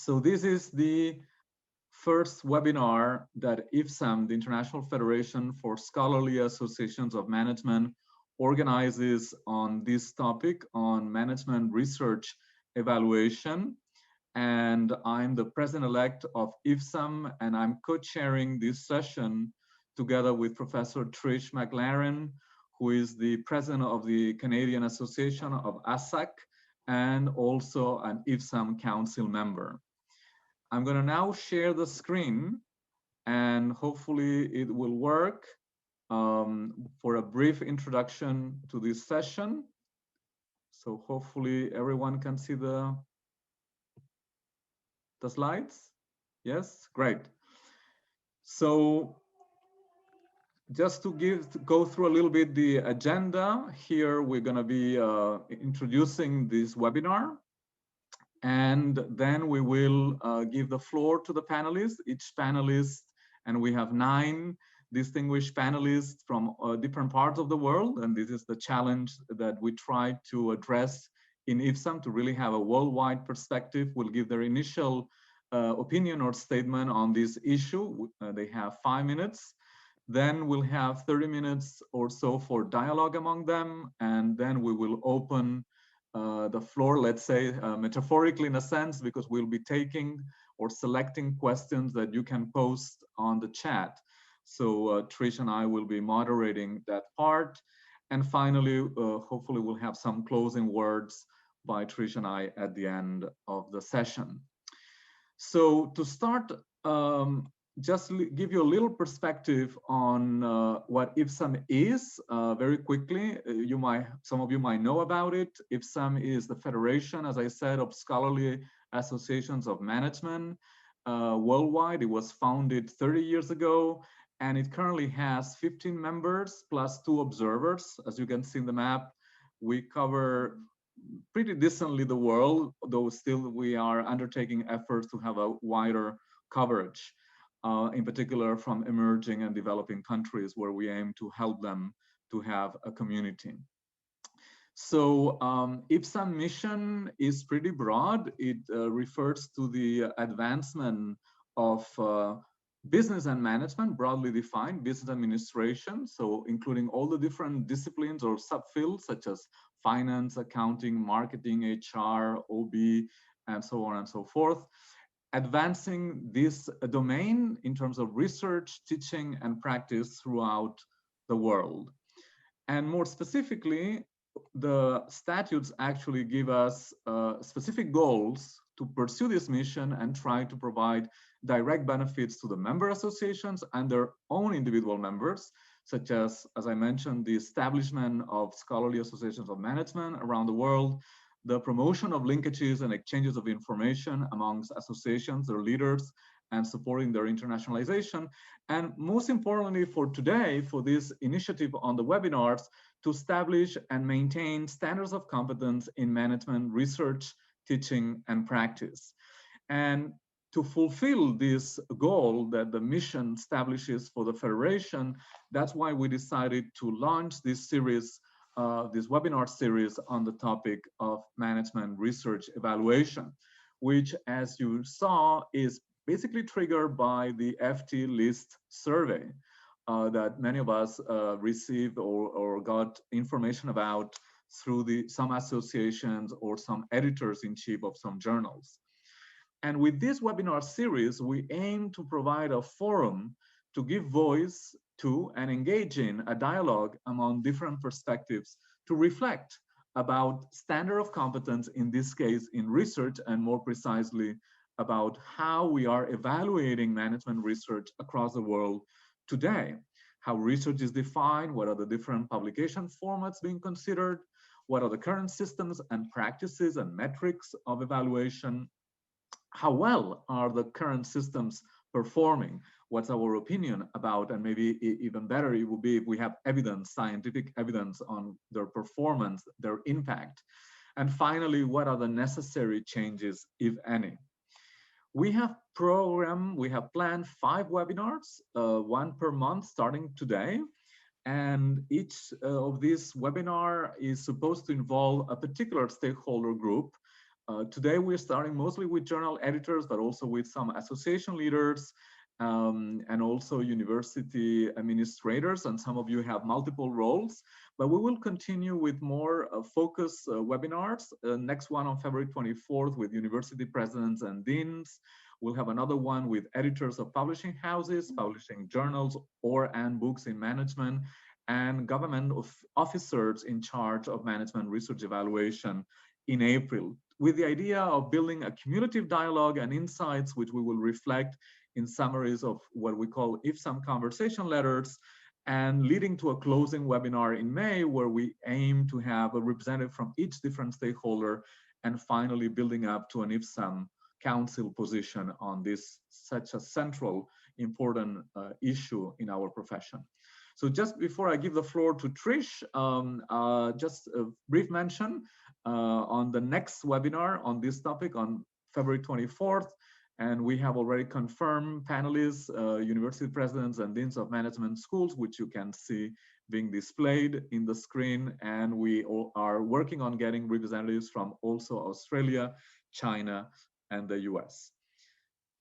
So this is the first webinar that IFSAM, the International Federation for Scholarly Associations of Management, organizes on this topic on management research evaluation. And I'm the president-elect of IFSAM, and I'm co-chairing this session together with Professor Trish McLaren, who is the president of the Canadian Association of ASAC and also an IFSAM council member. I'm going to now share the screen, and hopefully it will work for a brief introduction to this session. So hopefully everyone can see the slides. Yes, great. So just to go through a little bit the agenda here, we're going to be introducing this webinar. And then we will give the floor to the panelists, each panelist, and we have 9 distinguished panelists from different parts of the world. And this is the challenge that we try to address in IFSAM, to really have a worldwide perspective. We'll give their initial opinion or statement on this issue. They have 5 minutes. Then we'll have 30 minutes or so for dialogue among them. And then we will open the floor, let's say, metaphorically in a sense, because we'll be taking or selecting questions that you can post on the chat. So Trish and I will be moderating that part. And finally, hopefully we'll have some closing words by Trish and I at the end of the session. So to start, just give you a little perspective on what IFSAM is very quickly. Some of you might know about it. IFSAM is the federation, as I said, of scholarly associations of management worldwide. It was founded 30 years ago, and it currently has 15 members plus 2 observers. As you can see in the map, we cover pretty decently the world, though still we are undertaking efforts to have a wider coverage. In particular from emerging and developing countries, where we aim to help them to have a community. So IFSAM mission is pretty broad. It refers to the advancement of business and management, broadly defined, business administration, so including all the different disciplines or subfields such as finance, accounting, marketing, HR, OB, and so on and so forth. Advancing this domain in terms of research, teaching, and practice throughout the world. And more specifically, the statutes actually give us specific goals to pursue this mission and try to provide direct benefits to the member associations and their own individual members, such as I mentioned, the establishment of scholarly associations of management around the world, the promotion of linkages and exchanges of information amongst associations, their leaders, and supporting their internationalization. And most importantly for today, for this initiative on the webinars, to establish and maintain standards of competence in management, research, teaching, and practice. And to fulfill this goal that the mission establishes for the Federation, that's why we decided to launch this series, this webinar series on the topic of management research evaluation, which, as you saw, is basically triggered by the FT list survey that many of us received or got information about through some associations or some editors-in-chief of some journals. And with this webinar series, we aim to provide a forum to give voice to and engage in a dialogue among different perspectives to reflect about standard of competence, in this case in research, and more precisely about how we are evaluating management research across the world today, how research is defined, what are the different publication formats being considered, what are the current systems and practices and metrics of evaluation, how well are the current systems performing, what's our opinion about, and maybe even better it would be if we have evidence, scientific evidence on their performance, their impact. And finally, what are the necessary changes, if any? We have planned 5 webinars, 1 per month starting today. And each of these webinar is supposed to involve a particular stakeholder group. Today, we're starting mostly with journal editors, but also with some association leaders and also university administrators. And some of you have multiple roles. But we will continue with more focused webinars. Next one on February 24th with university presidents and deans. We'll have another one with editors of publishing houses, publishing journals and books in management, and government officers in charge of management research evaluation in April, with the idea of building a cumulative dialogue and insights, which we will reflect in summaries of what we call IFSAM conversation letters, and leading to a closing webinar in May, where we aim to have a representative from each different stakeholder, and finally building up to an IFSAM council position on this such a central important issue in our profession. So just before I give the floor to Trish, just a brief mention on the next webinar on this topic on February 24th. And we have already confirmed panelists, university presidents and deans of management schools, which you can see being displayed in the screen. And we are working on getting representatives from also Australia, China, and the US.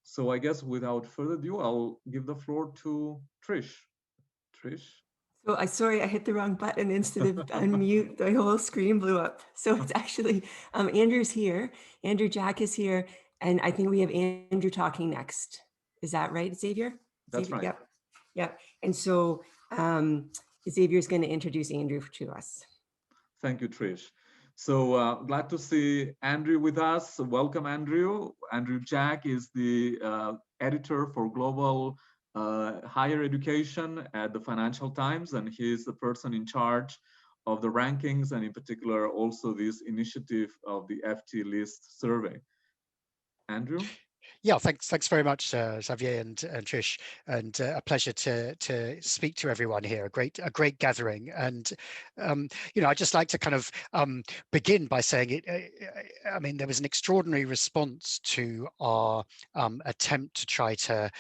So I guess without further ado, I'll give the floor to Trish. Trish? So sorry, I hit the wrong button. Instead of unmute, the whole screen blew up. So it's actually, Andrew's here. Andrew Jack is here. And I think we have Andrew talking next. Is that right, Xavier? That's Xavier? right. Yep. Yep. And so Xavier is going to introduce Andrew to us. Thank you, Trish. So glad to see Andrew with us. Welcome, Andrew. Andrew Jack is the editor for global higher education at the Financial Times, and he is the person in charge of the rankings, and in particular also this initiative of the FT List survey. Andrew? Yeah, thanks very much, Xavier and Trish, and a pleasure to speak to everyone here. A great gathering, and I'd just like to kind of begin by saying it. I mean, there was an extraordinary response to our attempt to try to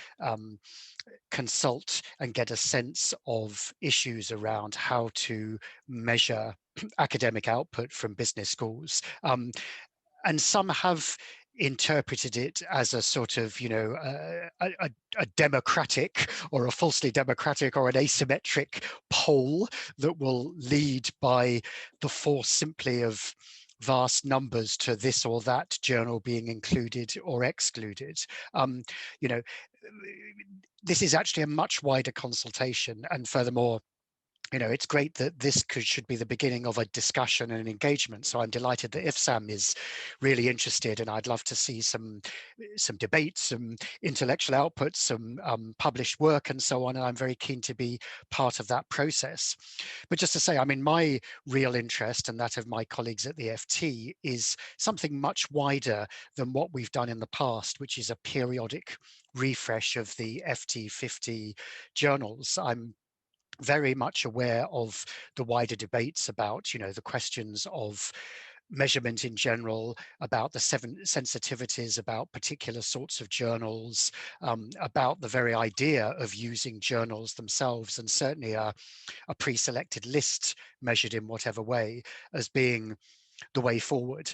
consult and get a sense of issues around how to measure academic output from business schools, and some have interpreted it as a sort of, a democratic or a falsely democratic or an asymmetric poll that will lead by the force simply of vast numbers to this or that journal being included or excluded. This is actually a much wider consultation, and furthermore, it's great that this should be the beginning of a discussion and an engagement. So I'm delighted that IFSAM is really interested, and I'd love to see some debates, some intellectual outputs, some published work and so on. And I'm very keen to be part of that process. But just to say, I mean, my real interest and that of my colleagues at the FT is something much wider than what we've done in the past, which is a periodic refresh of the FT 50 journals. I'm very much aware of the wider debates about, the questions of measurement in general, about the 7 sensitivities about particular sorts of journals, about the very idea of using journals themselves, and certainly a pre-selected list measured in whatever way as being the way forward.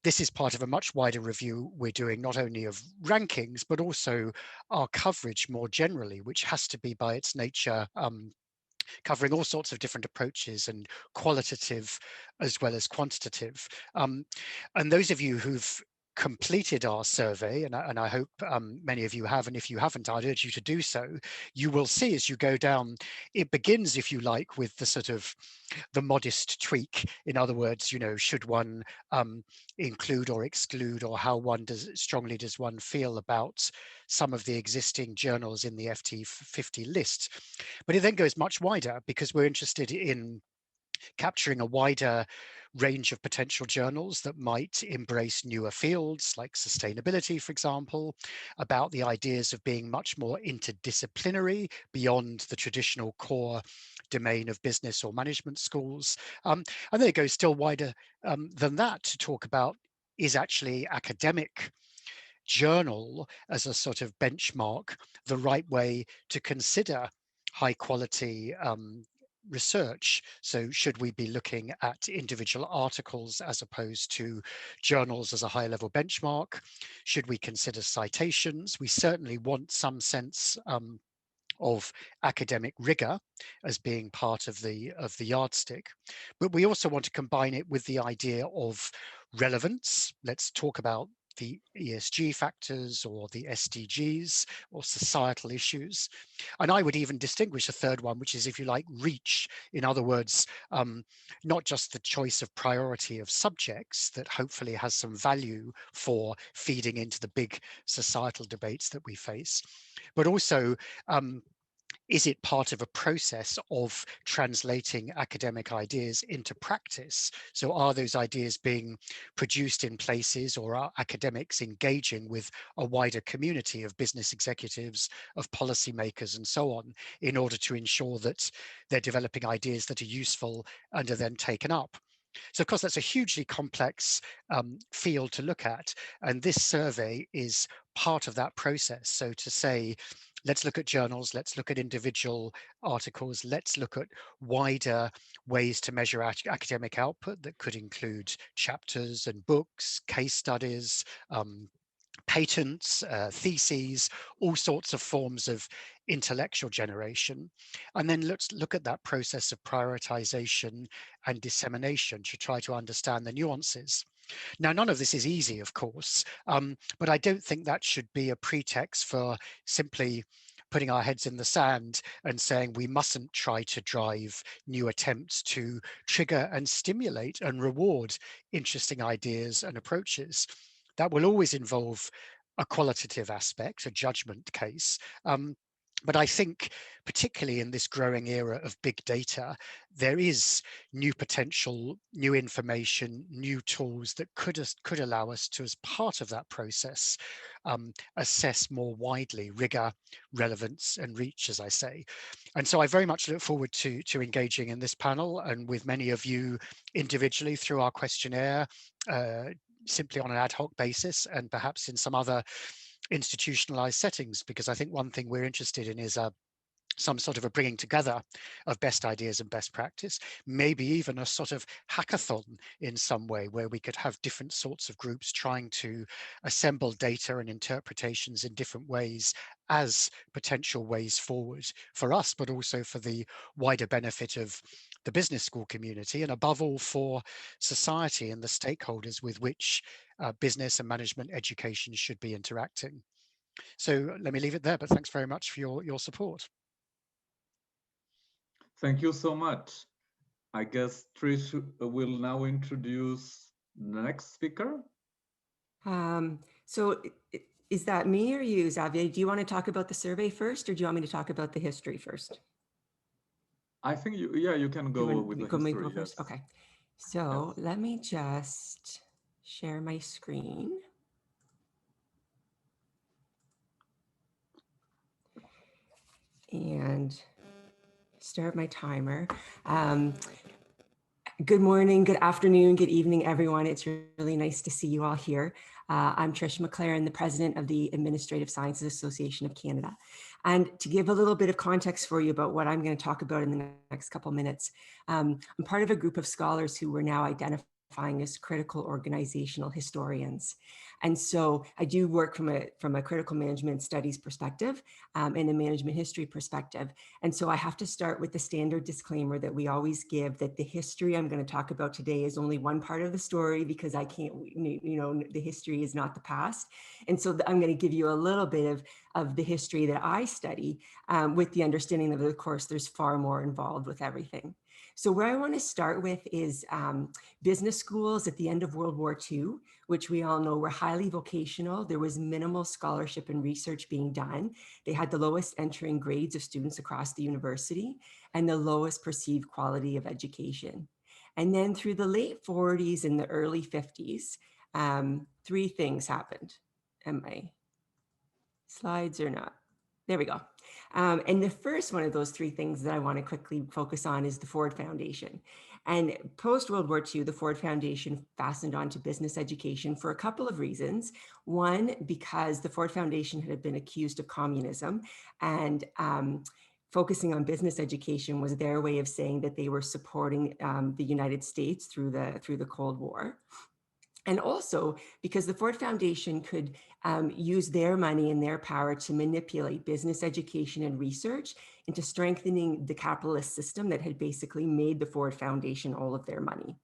This is part of a much wider review we're doing, not only of rankings, but also our coverage more generally, which has to be by its nature covering all sorts of different approaches, and qualitative as well as quantitative. And those of you who've completed our survey, and I hope many of you have, and if you haven't, I'd urge you to do so. You will see as you go down, it begins, if you like, with the sort of the modest tweak. In other words, should one include or exclude, or how strongly does one feel about some of the existing journals in the FT 50 list. But it then goes much wider, because we're interested in capturing a wider range of potential journals that might embrace newer fields like sustainability, for example, about the ideas of being much more interdisciplinary beyond the traditional core domain of business or management schools. And then it goes still wider than that to talk about, is actually academic journal as a sort of benchmark the right way to consider high quality research. So should we be looking at individual articles as opposed to journals as a high-level benchmark? Should we consider citations? We certainly want some sense of academic rigor as being part of the yardstick, but we also want to combine it with the idea of relevance. Let's talk about the ESG factors or the SDGs or societal issues. And I would even distinguish a third one, which is, if you like, reach. In other words, not just the choice of priority of subjects that hopefully has some value for feeding into the big societal debates that we face, but also is it part of a process of translating academic ideas into practice? So are those ideas being produced in places, or are academics engaging with a wider community of business executives, of policymakers and so on, in order to ensure that they're developing ideas that are useful and are then taken up? So of course, that's a hugely complex field to look at. And this survey is part of that process. So to say, let's look at journals, let's look at individual articles, let's look at wider ways to measure academic output that could include chapters and books, case studies, patents, theses, all sorts of forms of intellectual generation. And then let's look at that process of prioritization and dissemination to try to understand the nuances. Now, none of this is easy, of course, but I don't think that should be a pretext for simply putting our heads in the sand and saying we mustn't try to drive new attempts to trigger and stimulate and reward interesting ideas and approaches. That will always involve a qualitative aspect, a judgment case. But I think, particularly in this growing era of big data, there is new potential, new information, new tools that could allow us to, as part of that process, assess more widely rigor, relevance, and reach, as I say. And so I very much look forward to engaging in this panel and with many of you individually through our questionnaire, simply on an ad hoc basis, and perhaps in some other institutionalized settings, because I think one thing we're interested in is some sort of a bringing together of best ideas and best practice, maybe even a sort of hackathon in some way, where we could have different sorts of groups trying to assemble data and interpretations in different ways as potential ways forward for us, but also for the wider benefit of the business school community, and above all for society and the stakeholders with which business and management education should be interacting. So let me leave it there, but thanks very much for your support. Thank you so much. I guess Trish will now introduce the next speaker. So is that me or you, Xavier? Do you want to talk about the survey first, or do you want me to talk about the history first? I think you can go with the history. First? Yes. Okay. So yes. Let me just share my screen. And start my timer. Good morning, good afternoon, good evening, everyone. It's really nice to see you all here. I'm Trish McLaren, the president of the Administrative Sciences Association of Canada. And to give a little bit of context for you about what I'm going to talk about in the next couple minutes, I'm part of a group of scholars who we're now identifying as critical organizational historians. And so I do work from a critical management studies perspective and a management history perspective. And so I have to start with the standard disclaimer that we always give, that the history I'm going to talk about today is only one part of the story, because I can't, the history is not the past. And so I'm going to give you a little bit of the history that I study, with the understanding that, of course, there's far more involved with everything. So where I want to start with is business schools at the end of World War II, which we all know were highly vocational. There was minimal scholarship and research being done. They had the lowest entering grades of students across the university and the lowest perceived quality of education. And then through the late 40s and the early 50s, three things happened. Am I slides or not? There we go. And the first one of those three things that I want to quickly focus on is the Ford Foundation. And post-World War II, the Ford Foundation fastened onto business education for a couple of reasons. One, because the Ford Foundation had been accused of communism, and focusing on business education was their way of saying that they were supporting the United States through the Cold War. And also because the Ford Foundation could use their money and their power to manipulate business education and research into strengthening the capitalist system that had basically made the Ford Foundation all of their money.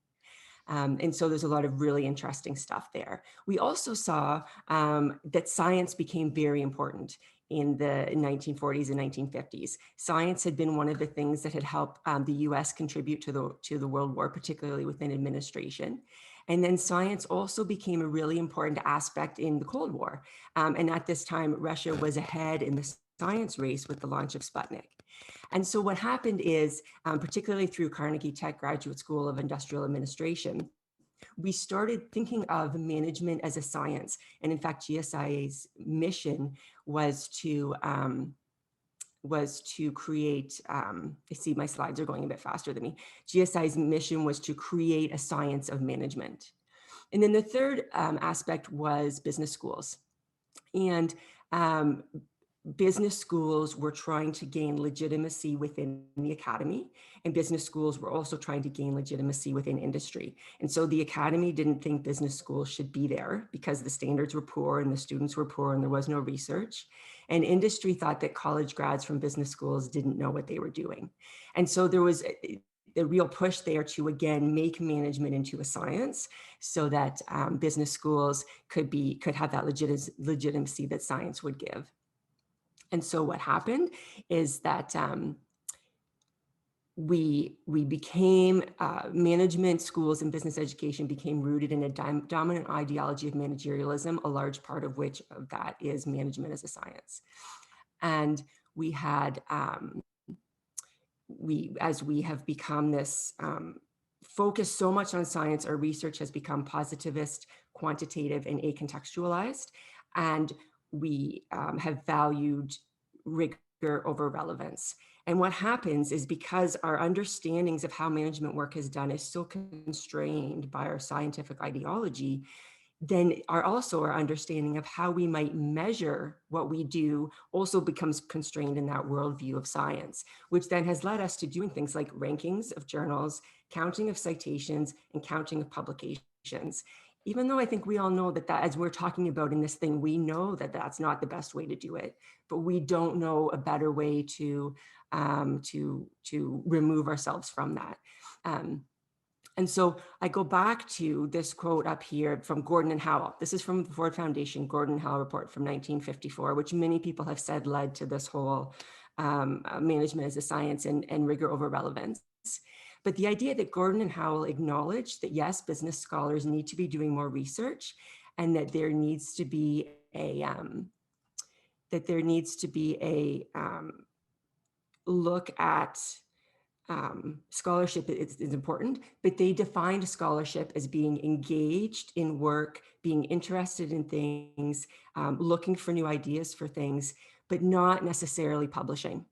And so there's a lot of really interesting stuff there. We also saw that science became very important in the 1940s and 1950s. Science had been one of the things that had helped the US contribute to the World War, particularly within administration. And then science also became a really important aspect in the Cold War. And at this time, Russia was ahead in the science race with the launch of Sputnik. And so what happened is, particularly through Carnegie Tech Graduate School of Industrial Administration, we started thinking of management as a science. And in fact, GSI's mission was to create, I see my slides are going a bit faster than me. GSI's mission was to create a science of management. And then the third aspect was business schools. And business schools were trying to gain legitimacy within the academy, and business schools were also trying to gain legitimacy within industry. And so the academy didn't think business schools should be there because the standards were poor and the students were poor and there was no research. And industry thought that college grads from business schools didn't know what they were doing. And so there was a real push there to, again, make management into a science so that business schools could have that legitimacy that science would give. And so what happened is that we became, management schools and business education became rooted in a dominant ideology of managerialism, a large part of which of that is management as a science. And we had, as we have become this focus so much on science, our research has become positivist, quantitative, and acontextualized. And we have valued rigor over relevance. And what happens is because our understandings of how management work is done is so constrained by our scientific ideology, then our understanding of how we might measure what we do also becomes constrained in that worldview of science, which then has led us to doing things like rankings of journals, counting of citations, and counting of publications. Even though I think we all know that as we're talking about in this thing, we know that that's not the best way to do it, but we don't know a better way to remove ourselves from that. And so I go back to this quote up here from Gordon and Howell. This is from the Ford Foundation Gordon and Howell report from 1954, which many people have said led to this whole management as a science and rigor over relevance. But the idea that Gordon and Howell acknowledged that yes, business scholars need to be doing more research, and that there needs to be a look at scholarship is important, but they defined scholarship as being engaged in work, being interested in things, looking for new ideas for things, but not necessarily publishing.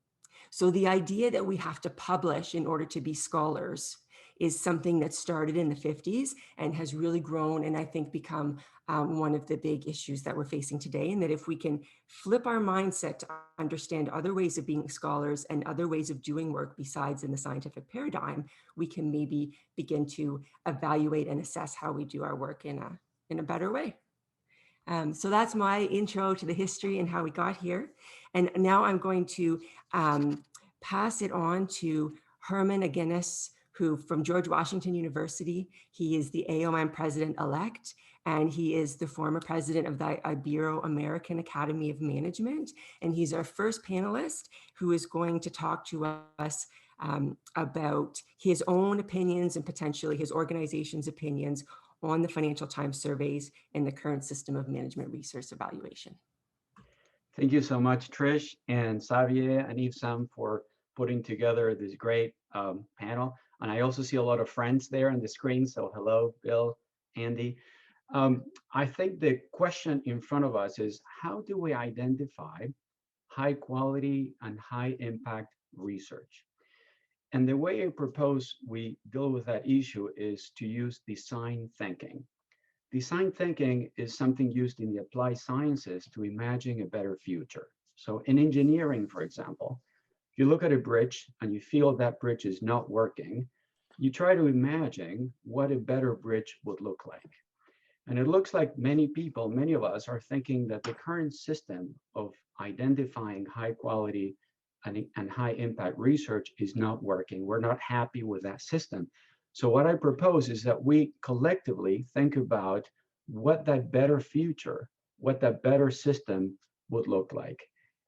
So the idea that we have to publish in order to be scholars is something that started in the 50s and has really grown and I think become one of the big issues that we're facing today. And that if we can flip our mindset to understand other ways of being scholars and other ways of doing work besides in the scientific paradigm, we can maybe begin to evaluate and assess how we do our work in a better way. So that's my intro to the history and how we got here. And now I'm going to pass it on to Herman Aguinis, who from George Washington University, he is the AOM president-elect, and he is the former president of the Ibero-American Academy of Management. And he's our first panelist who is going to talk to us about his own opinions and potentially his organization's opinions on the Financial Times surveys and the current system of management research evaluation. Thank you so much, Trish and Xavier and IFSAM for putting together this great panel. And I also see a lot of friends there on the screen. So hello, Bill, Andy. I think the question in front of us is, how do we identify high quality and high impact research? And the way I propose we deal with that issue is to use design thinking. Design thinking is something used in the applied sciences to imagine a better future. So in engineering, for example, If you look at a bridge and you feel that bridge is not working, you try to imagine what a better bridge would look like. And it looks like many people, many of us are thinking that the current system of identifying high quality and high impact research is not working. We're not happy with that system. So what I propose is that we collectively think about what that better future, what that better system would look like.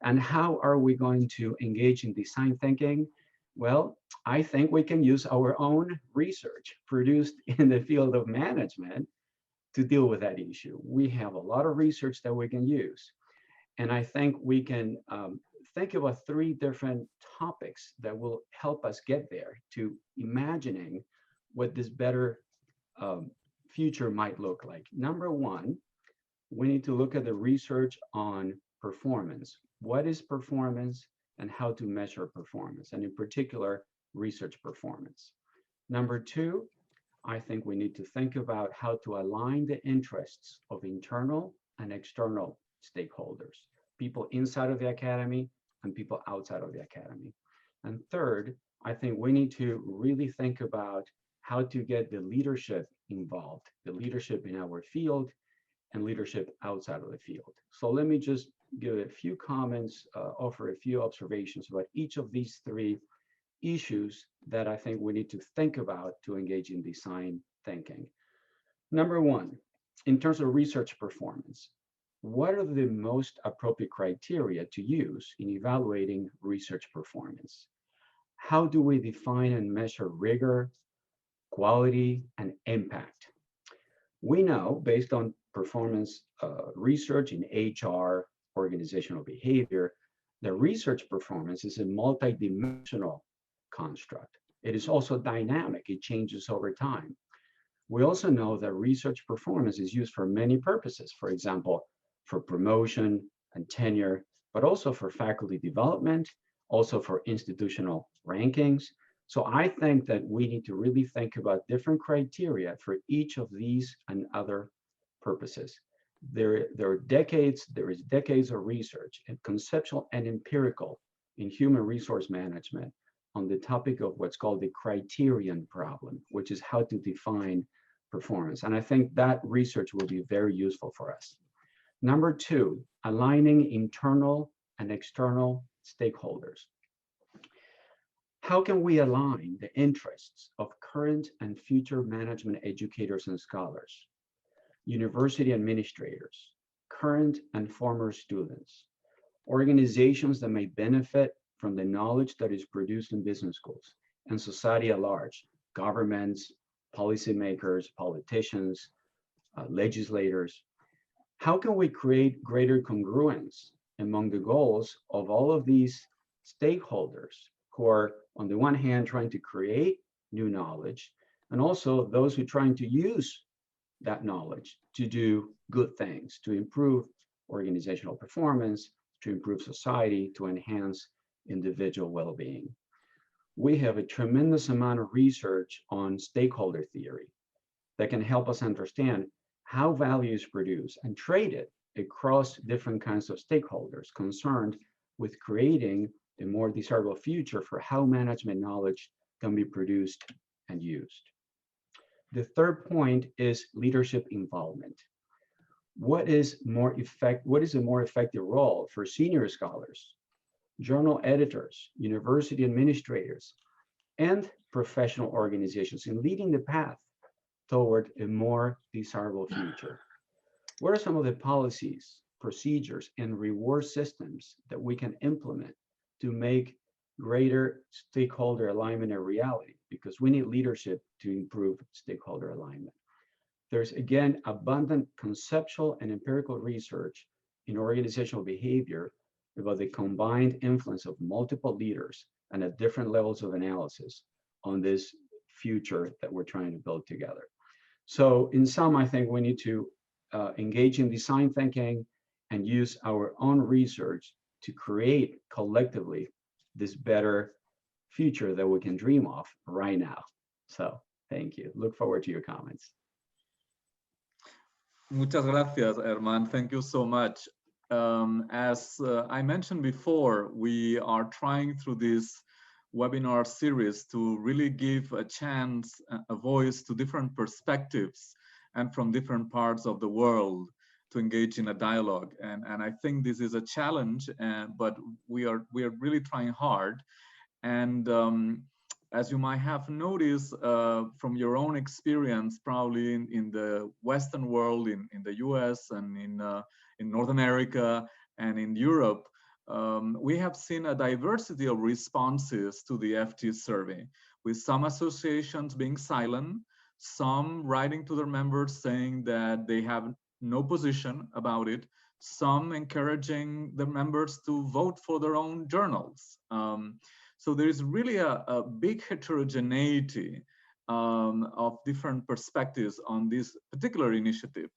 And how are we going to engage in design thinking? Well, I think we can use our own research produced in the field of management to deal with that issue. We have a lot of research that we can use. And I think we can think about 3 different topics that will help us get there to imagining what this better future might look like. Number 1, we need to look at the research on performance. What is performance and how to measure performance, and in particular, research performance. Number 2, I think we need to think about how to align the interests of internal and external stakeholders, people inside of the academy and people outside of the academy. And third, I think we need to really think about how to get the leadership involved, the leadership in our field and leadership outside of the field. So let me just give a few comments, offer a few observations about each of these 3 issues that I think we need to think about to engage in design thinking. Number 1, in terms of research performance, what are the most appropriate criteria to use in evaluating research performance? How do we define and measure rigor, quality, and impact? We know, based on performance research in HR, organizational behavior, that research performance is a multidimensional construct. It is also dynamic. It changes over time. We also know that research performance is used for many purposes. For example, for promotion and tenure, but also for faculty development, also for institutional rankings. So I think that we need to really think about different criteria for each of these and other purposes. There is decades of research, and conceptual and empirical, in human resource management on the topic of what's called the criterion problem, which is how to define performance. And I think that research will be very useful for us. Number 2, aligning internal and external stakeholders. How can we align the interests of current and future management educators and scholars, university administrators, current and former students, organizations that may benefit from the knowledge that is produced in business schools, and society at large, governments, policymakers, politicians, legislators? How can we create greater congruence among the goals of all of these stakeholders who are, on the one hand, trying to create new knowledge, and also those who are trying to use that knowledge to do good things, to improve organizational performance, to improve society, to enhance individual well-being? We have a tremendous amount of research on stakeholder theory that can help us understand how value is produced and traded across different kinds of stakeholders concerned with creating a more desirable future for how management knowledge can be produced and used. The third point is leadership involvement. What is a more effective role for senior scholars, journal editors, university administrators, and professional organizations in leading the path toward a more desirable future? What are some of the policies, procedures, and reward systems that we can implement to make greater stakeholder alignment a reality? Because we need leadership to improve stakeholder alignment. There's, again, abundant conceptual and empirical research in organizational behavior about the combined influence of multiple leaders and at different levels of analysis on this future that we're trying to build together. So in sum, I think we need to engage in design thinking and use our own research to create collectively this better future that we can dream of right now. So thank you. Look forward to your comments. Muchas gracias, Herman. Thank you so much. As I mentioned before, we are trying through this webinar series to really give a chance, a voice to different perspectives and from different parts of the world to engage in a dialogue. And I think this is a challenge, but we are really trying hard. And as you might have noticed from your own experience, probably in the Western world, in the US and in North America and in Europe, we have seen a diversity of responses to the FT survey, with some associations being silent, some writing to their members saying that they have no position about it, some encouraging the members to vote for their own journals. So there is really a big heterogeneity of different perspectives on this particular initiative.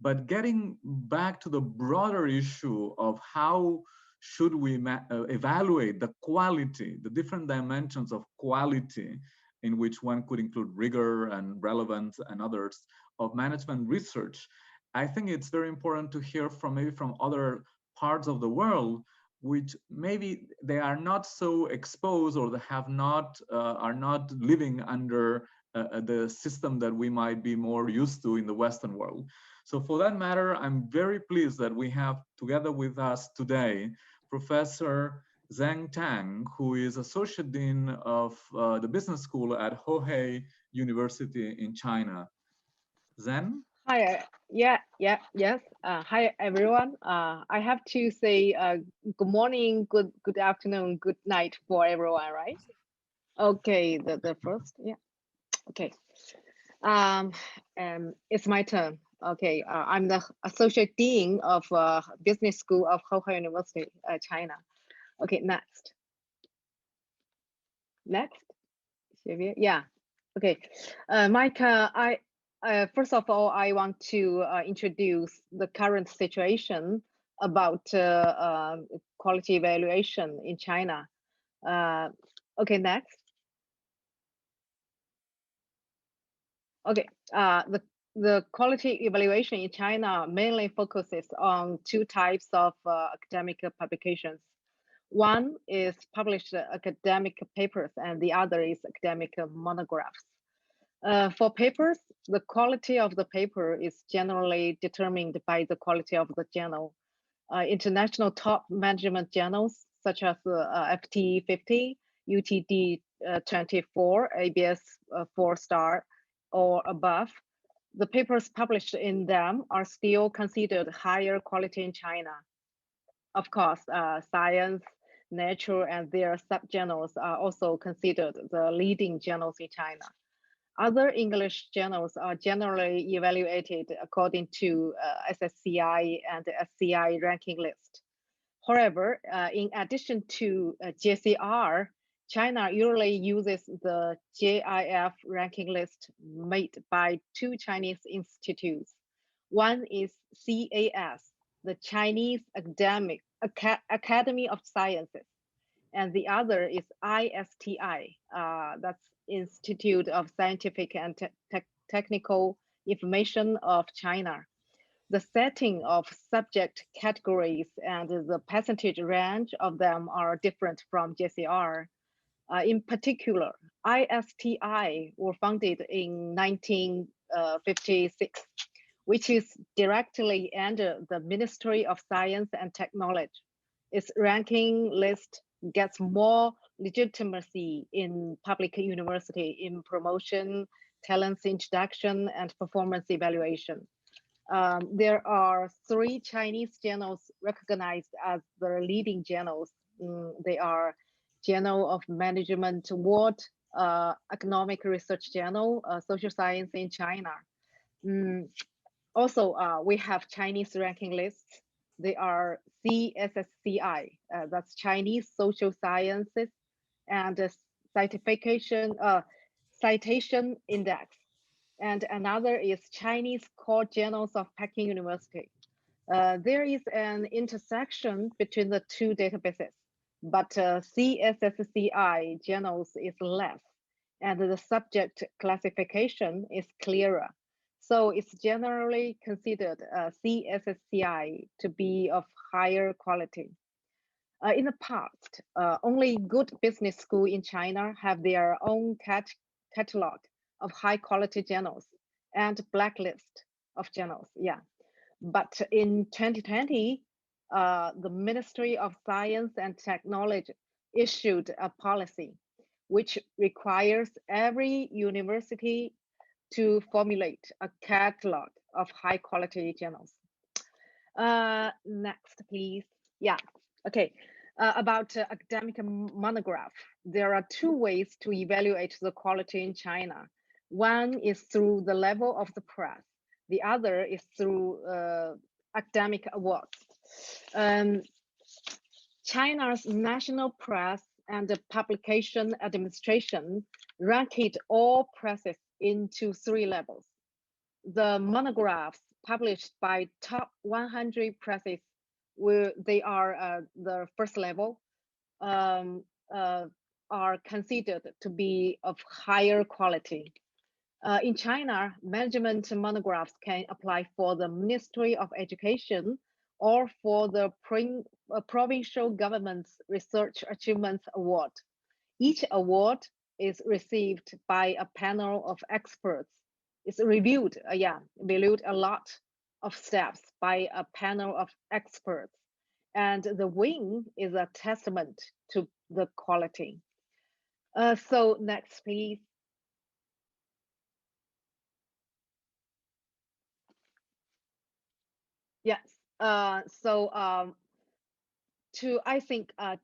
But getting back to the broader issue of how should we evaluate the quality, the different dimensions of quality, in which one could include rigor and relevance and others of management research, I think it's very important to hear from maybe from other parts of the world, which maybe they are not so exposed or they have not are not living under the system that we might be more used to in the Western world. So for that matter, I'm very pleased that we have together with us today Professor Zheng Tang, who is Associate Dean of the Business School at Hohei University in China. Zhen? Hi, yes. Hi, everyone. I have to say good morning, good afternoon, good night for everyone, right? Okay, the first, yeah. Okay. It's my turn. Okay, I'm the Associate Dean of Business School of Hohei University, China. Okay, next. Yeah. Okay, Mike, first of all, I want to introduce the current situation about quality evaluation in China. Okay, next. Okay, the quality evaluation in China mainly focuses on two types of academic publications. One is published academic papers and the other is academic monographs. For papers, the quality of the paper is generally determined by the quality of the journal. International top management journals such as FT 50, UTD 24, ABS 4-star or above, the papers published in them are still considered higher quality in China. Of course, Science, Nature, and their sub-journals are also considered the leading journals in China. Other English journals are generally evaluated according to SSCI and SCI ranking list. However, in addition to JCR, China usually uses the JIF ranking list made by two Chinese institutes. One is CAS, the Chinese Academy of Sciences, and the other is ISTI, that's Institute of Scientific and Technical Information of China. The setting of subject categories and the percentage range of them are different from JCR. In particular, ISTI were founded in 1956, which is directly under the Ministry of Science and Technology. Its ranking list gets more legitimacy in public university in promotion, talents introduction, and performance evaluation. There are 3 Chinese journals recognized as the leading journals. They are Journal of Management Award, Economic Research Journal, Social Science in China. Also, we have Chinese ranking lists. They are CSSCI, that's Chinese Social Sciences, and Citation Index. And another is Chinese Core Journals of Peking University. There is an intersection between the two databases, but CSSCI journals is less, and the subject classification is clearer. So it's generally considered CSSCI to be of higher quality. In the past, only good business schools in China have their own catalog of high quality journals and blacklist of journals. Yeah. But in 2020, the Ministry of Science and Technology issued a policy which requires every university to formulate a catalog of high quality journals. Next, please. Yeah, okay. About academic monograph, there are two ways to evaluate the quality in China. One is through the level of the press. The other is through academic awards. China's National Press and the Publication Administration ranked all presses into three levels. The monographs published by top 100 presses, where they are the first level, are considered to be of higher quality. In China, management monographs can apply for the Ministry of Education or for the provincial government's Research Achievements Award. Each award is received by a panel of experts. It's reviewed, valued a lot of steps by a panel of experts. And the win is a testament to the quality. So next, please. Yes.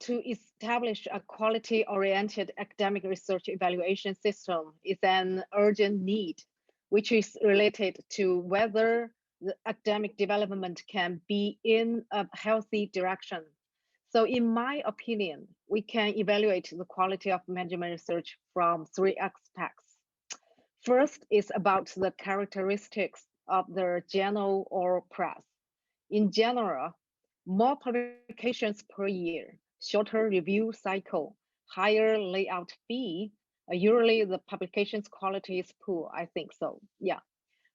To establish a quality-oriented academic research evaluation system is an urgent need, which is related to whether the academic development can be in a healthy direction. So in my opinion, we can evaluate the quality of management research from three aspects. First is about the characteristics of the journal or press. In general, more publications per year, shorter review cycle, higher layout fee. Usually the publication's quality is poor, I think so, yeah.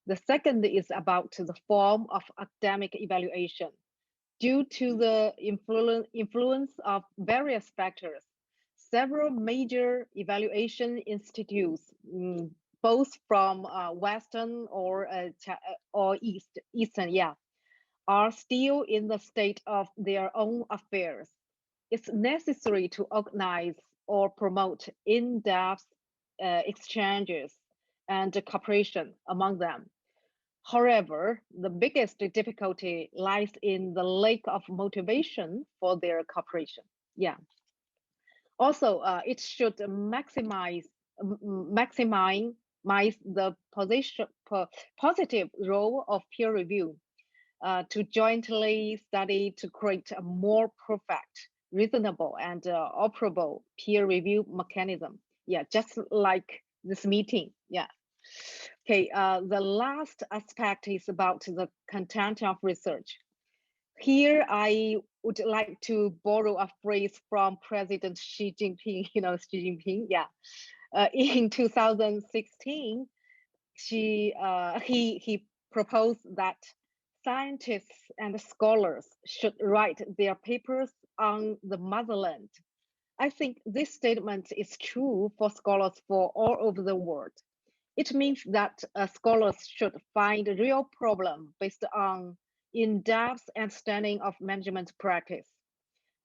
The second is about the form of academic evaluation. Due to the influence of various factors, several major evaluation institutes, both from Western or Eastern, are still in the state of their own affairs. It's necessary to organize or promote in-depth exchanges and cooperation among them. However, the biggest difficulty lies in the lack of motivation for their cooperation. Yeah. Also, it should maximize the positive role of peer review to jointly study to create a more perfect, reasonable, and operable peer review mechanism. Yeah, just like this meeting. Yeah. Okay, the last aspect is about the content of research. Here, I would like to borrow a phrase from President Xi Jinping, Xi Jinping, yeah. In 2016, he proposed that scientists and scholars should write their papers on the motherland. I think this statement is true for scholars for all over the world. It means that scholars should find a real problem based on in-depth understanding of management practice,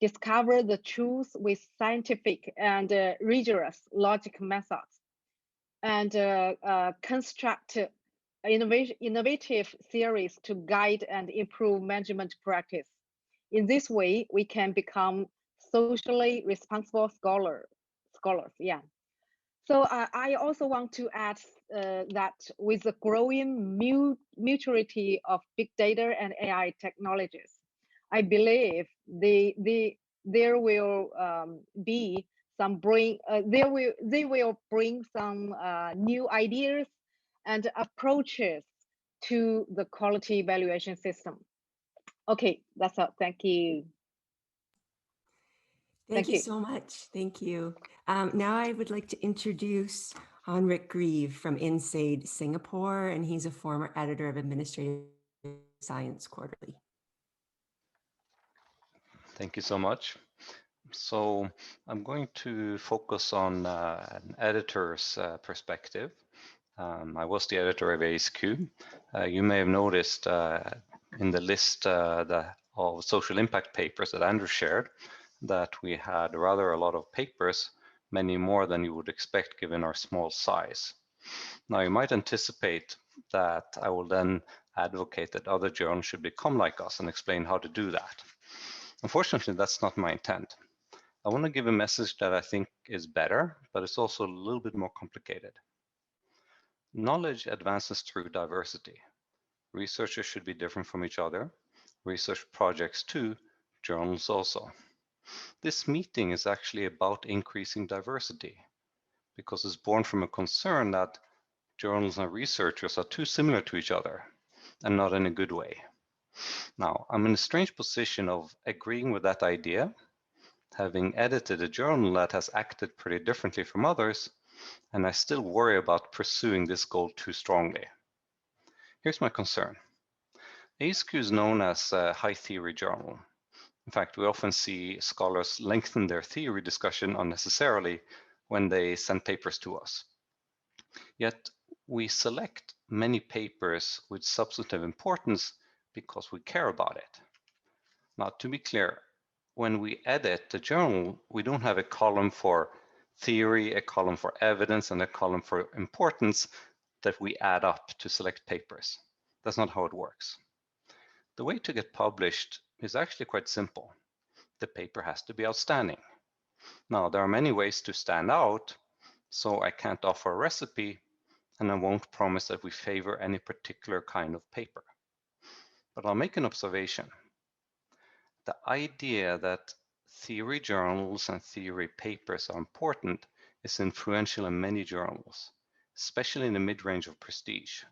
discover the truth with scientific and rigorous logic methods, and construct innovative theories to guide and improve management practice. In this way, we can become socially responsible scholars. Yeah. So I also want to add that with the growing maturity of big data and AI technologies, I believe there will be some they will bring some new ideas and approaches to the quality evaluation system. Okay, that's all. Thank you. Thank you so much. Thank you. Now I would like to introduce Henrik Grieve from INSAID Singapore, and he's a former editor of Administrative Science Quarterly. Thank you so much. So I'm going to focus on an editor's perspective. I was the editor of ASQ. You may have noticed in the list of social impact papers that Andrew shared that we had rather a lot of papers, many more than you would expect given our small size. Now you might anticipate that I will then advocate that other journals should become like us and explain how to do that. Unfortunately, that's not my intent. I want to give a message that I think is better, but it's also a little bit more complicated. Knowledge advances through diversity. Researchers should be different from each other. Research projects too, journals also. This meeting is actually about increasing diversity because it's born from a concern that journals and researchers are too similar to each other and not in a good way. Now, I'm in a strange position of agreeing with that idea, having edited a journal that has acted pretty differently from others, and I still worry about pursuing this goal too strongly. Here's my concern. ASQ is known as a high theory journal. In fact, we often see scholars lengthen their theory discussion unnecessarily when they send papers to us. Yet, we select many papers with substantive importance because we care about it. Now, to be clear, when we edit the journal, we don't have a column for theory, a column for evidence, and a column for importance that we add up to select papers. That's not how it works. The way to get published is actually quite simple. The paper has to be outstanding. Now, there are many ways to stand out, so I can't offer a recipe, and I won't promise that we favor any particular kind of paper. But I'll make an observation. The idea that theory journals and theory papers are important is influential in many journals, especially in the mid-range of prestige.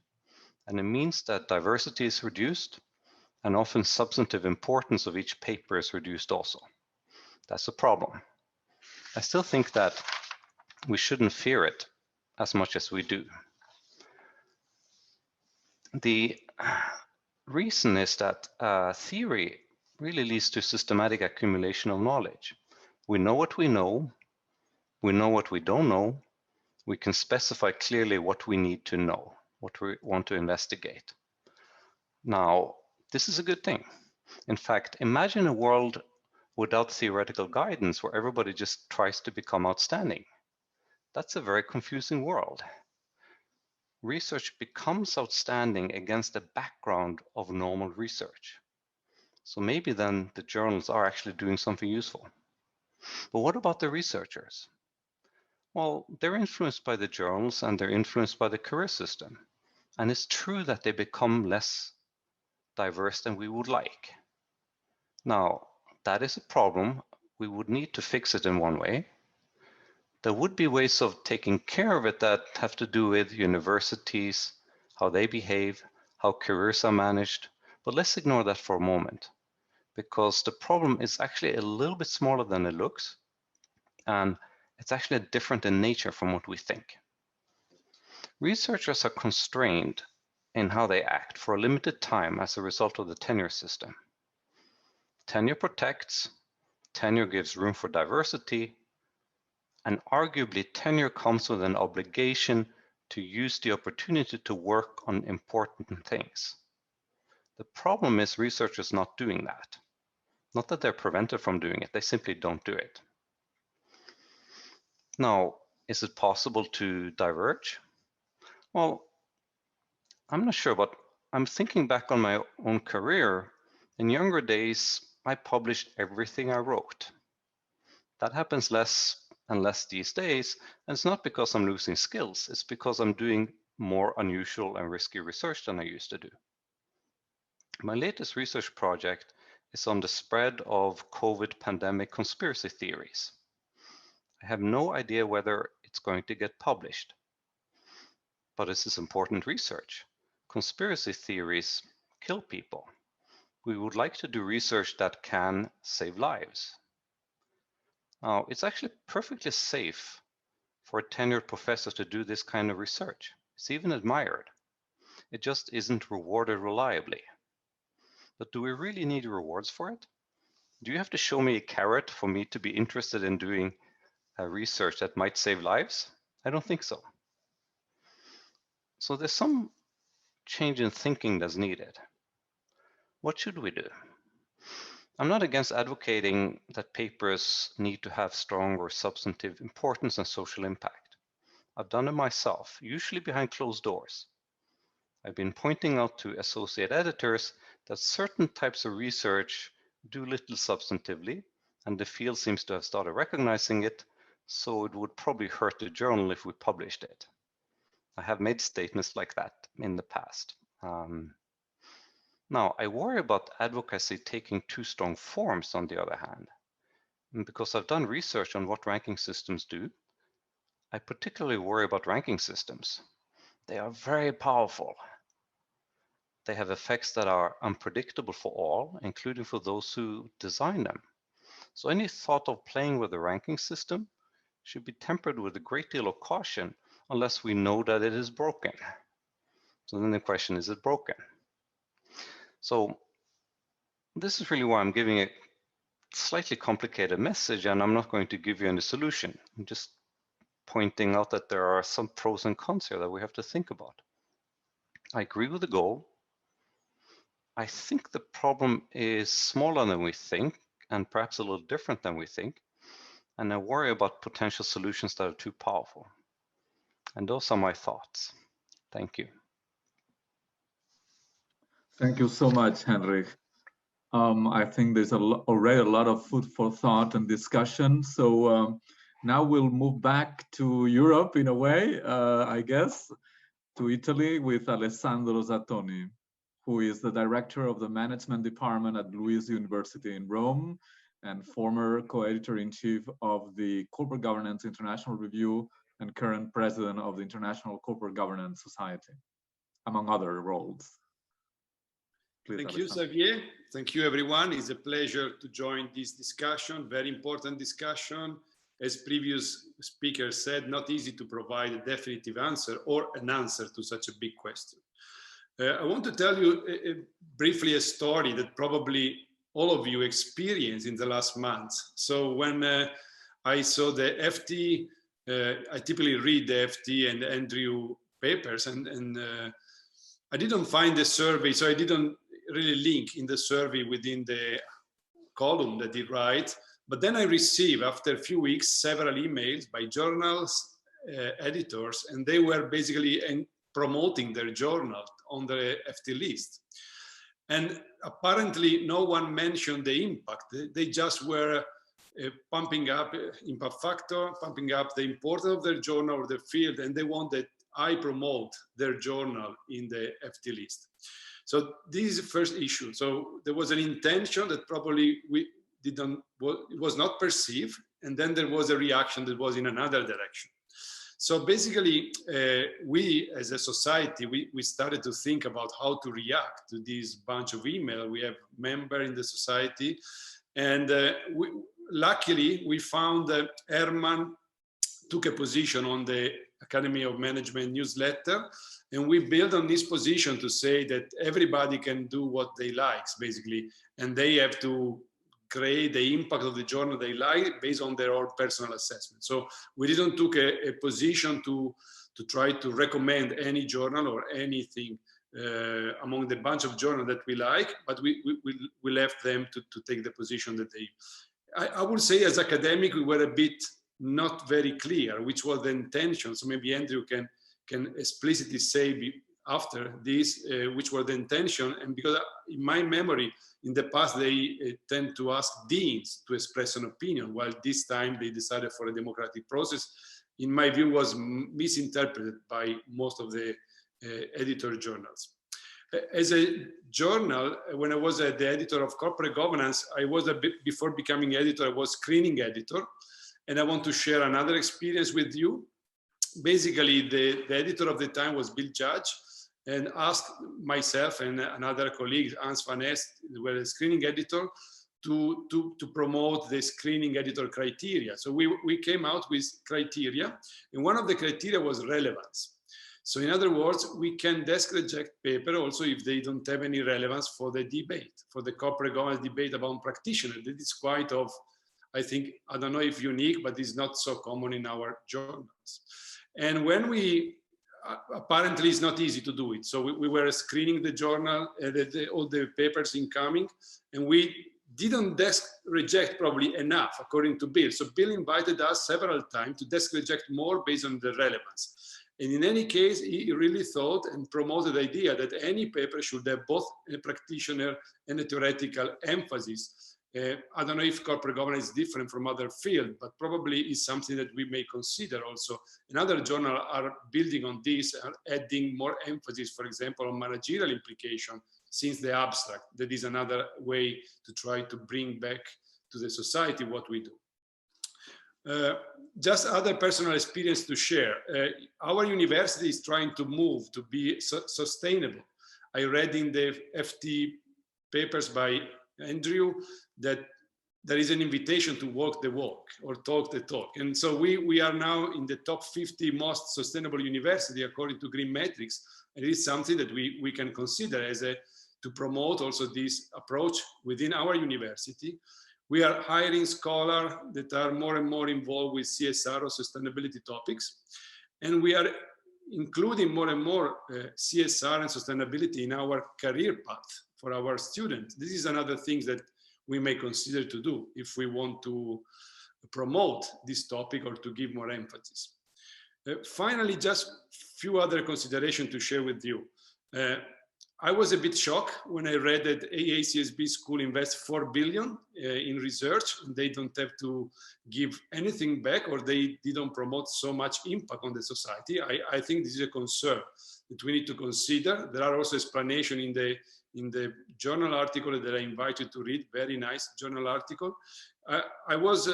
And it means that diversity is reduced and often substantive importance of each paper is reduced also. That's a problem. I still think that we shouldn't fear it as much as we do. The reason is that theory really leads to systematic accumulation of knowledge. We know what we know what we don't know, we can specify clearly what we need to know, what we want to investigate. Now, this is a good thing. In fact, imagine a world without theoretical guidance where everybody just tries to become outstanding. That's a very confusing world. Research becomes outstanding against the background of normal research. So maybe then the journals are actually doing something useful. But what about the researchers? Well, they're influenced by the journals and they're influenced by the career system. And it's true that they become less diverse than we would like. Now, that is a problem. We would need to fix it in one way. There would be ways of taking care of it that have to do with universities, how they behave, how careers are managed. But let's ignore that for a moment, because the problem is actually a little bit smaller than it looks, and it's actually different in nature from what we think. Researchers are constrained in how they act for a limited time as a result of the tenure system. Tenure protects, tenure gives room for diversity, and arguably tenure comes with an obligation to use the opportunity to work on important things. The problem is researchers not doing that. Not that they're prevented from doing it, they simply don't do it. Now, is it possible to diverge? Well, I'm not sure, but I'm thinking back on my own career. In younger days, I published everything I wrote. That happens less and less these days, and it's not because I'm losing skills, it's because I'm doing more unusual and risky research than I used to do. My latest research project is on the spread of COVID pandemic conspiracy theories. I have no idea whether it's going to get published, but this is important research. Conspiracy theories kill people. We would like to do research that can save lives. Now, it's actually perfectly safe for a tenured professor to do this kind of research. It's even admired. It just isn't rewarded reliably. But do we really need rewards for it? Do you have to show me a carrot for me to be interested in doing research that might save lives? I don't think so. So there's some change in thinking that's needed. What should we do? I'm not against advocating that papers need to have strong or substantive importance and social impact. I've done it myself, usually behind closed doors. I've been pointing out to associate editors that certain types of research do little substantively, and the field seems to have started recognizing it, so it would probably hurt the journal if we published it. I have made statements like that in the past. Now, I worry about advocacy taking too strong forms on the other hand. And because I've done research on what ranking systems do, I particularly worry about ranking systems. They are very powerful. They have effects that are unpredictable for all, including for those who design them. So any thought of playing with the ranking system should be tempered with a great deal of caution unless we know that it is broken. So then the question, is it broken? So this is really why I'm giving a slightly complicated message, and I'm not going to give you any solution. I'm just pointing out that there are some pros and cons here that we have to think about. I agree with the goal. I think the problem is smaller than we think, and perhaps a little different than we think. And I worry about potential solutions that are too powerful. And those are my thoughts. Thank you. Thank you so much, Henrik. I think there's already a lot of food for thought and discussion. So now we'll move back to Europe in a way, I guess, to Italy with Alessandro Zattoni, who is the director of the management department at Luiss University in Rome and former co-editor-in-chief of the Corporate Governance International Review and current president of the International Corporate Governance Society, among other roles. Please, Thank you, Alessandro. Xavier. Thank you, everyone. It's a pleasure to join this discussion, very important discussion. As previous speakers said, not easy to provide a definitive answer or an answer to such a big question. I want to tell you briefly a story that probably all of you experienced in the last months. So when I saw the FT, I typically read the FT and Andrew papers, and I didn't find the survey, so I didn't really link in the survey within the column that he writes. But then I received, after a few weeks, several emails by journals, editors, and they were basically promoting their journal on the FT list. And apparently no one mentioned the impact. They just were pumping up impact factor, pumping up the importance of their journal or the field, and they want that I promote their journal in the FT list. So this is the first issue. So there was an intention that probably it was not perceived, and then there was a reaction that was in another direction. So basically, we as a society, we started to think about how to react to this bunch of email. We have members in the society, and luckily we found that Herman took a position on the Academy of Management newsletter, and we built on this position to say that everybody can do what they like, basically, and they have to create the impact of the journal they like based on their own personal assessment. So we didn't took a position to try to recommend any journal or anything among the bunch of journals that we like, but we left them to take the position that they. I would say as academic, we were a bit not very clear which was the intention. So maybe Andrew can explicitly say after this which were the intention. And because in my memory, in the past, they tend to ask deans to express an opinion, while this time they decided for a democratic process. In my view, was misinterpreted by most of the editor journals. As a journal, when I was the editor of corporate governance, I was before becoming editor, I was screening editor. And I want to share another experience with you. Basically, the editor of the time was Bill Judge, and asked myself and another colleague, Hans Van Est, who were a screening editor, to promote the screening editor criteria. So we came out with criteria, and one of the criteria was relevance. So in other words, we can desk reject paper also if they don't have any relevance for the debate, for the corporate governance debate about practitioners. That is quite of, I think, I don't know if unique, but it's not so common in our journals. And when we, apparently it's not easy to do it. So we were screening the journal, all the papers incoming, and we didn't desk reject probably enough, according to Bill. So Bill invited us several times to desk reject more based on the relevance. And in any case, he really thought and promoted the idea that any paper should have both a practitioner and a theoretical emphasis. I don't know if corporate governance is different from other fields, but probably is something that we may consider also. And other journals are building on this, are adding more emphasis, for example, on managerial implication, since the abstract. That is another way to try to bring back to the society what we do. Just other personal experience to share. Our university is trying to move to be sustainable. I read in the FT papers by Andrew that there is an invitation to walk the walk or talk the talk. And so we are now in the top 50 most sustainable university according to Green Metrics. And it is something that we can consider as to promote also this approach within our university. We are hiring scholars that are more and more involved with CSR or sustainability topics. And we are including more and more CSR and sustainability in our career path for our students. This is another thing that we may consider to do if we want to promote this topic or to give more emphasis. Finally, just a few other considerations to share with you. I was a bit shocked when I read that AACSB school invests $4 billion in research, and they don't have to give anything back, or they didn't promote so much impact on the society. I think this is a concern that we need to consider. There are also explanations in the journal article that I invite you to read, very nice journal article. I was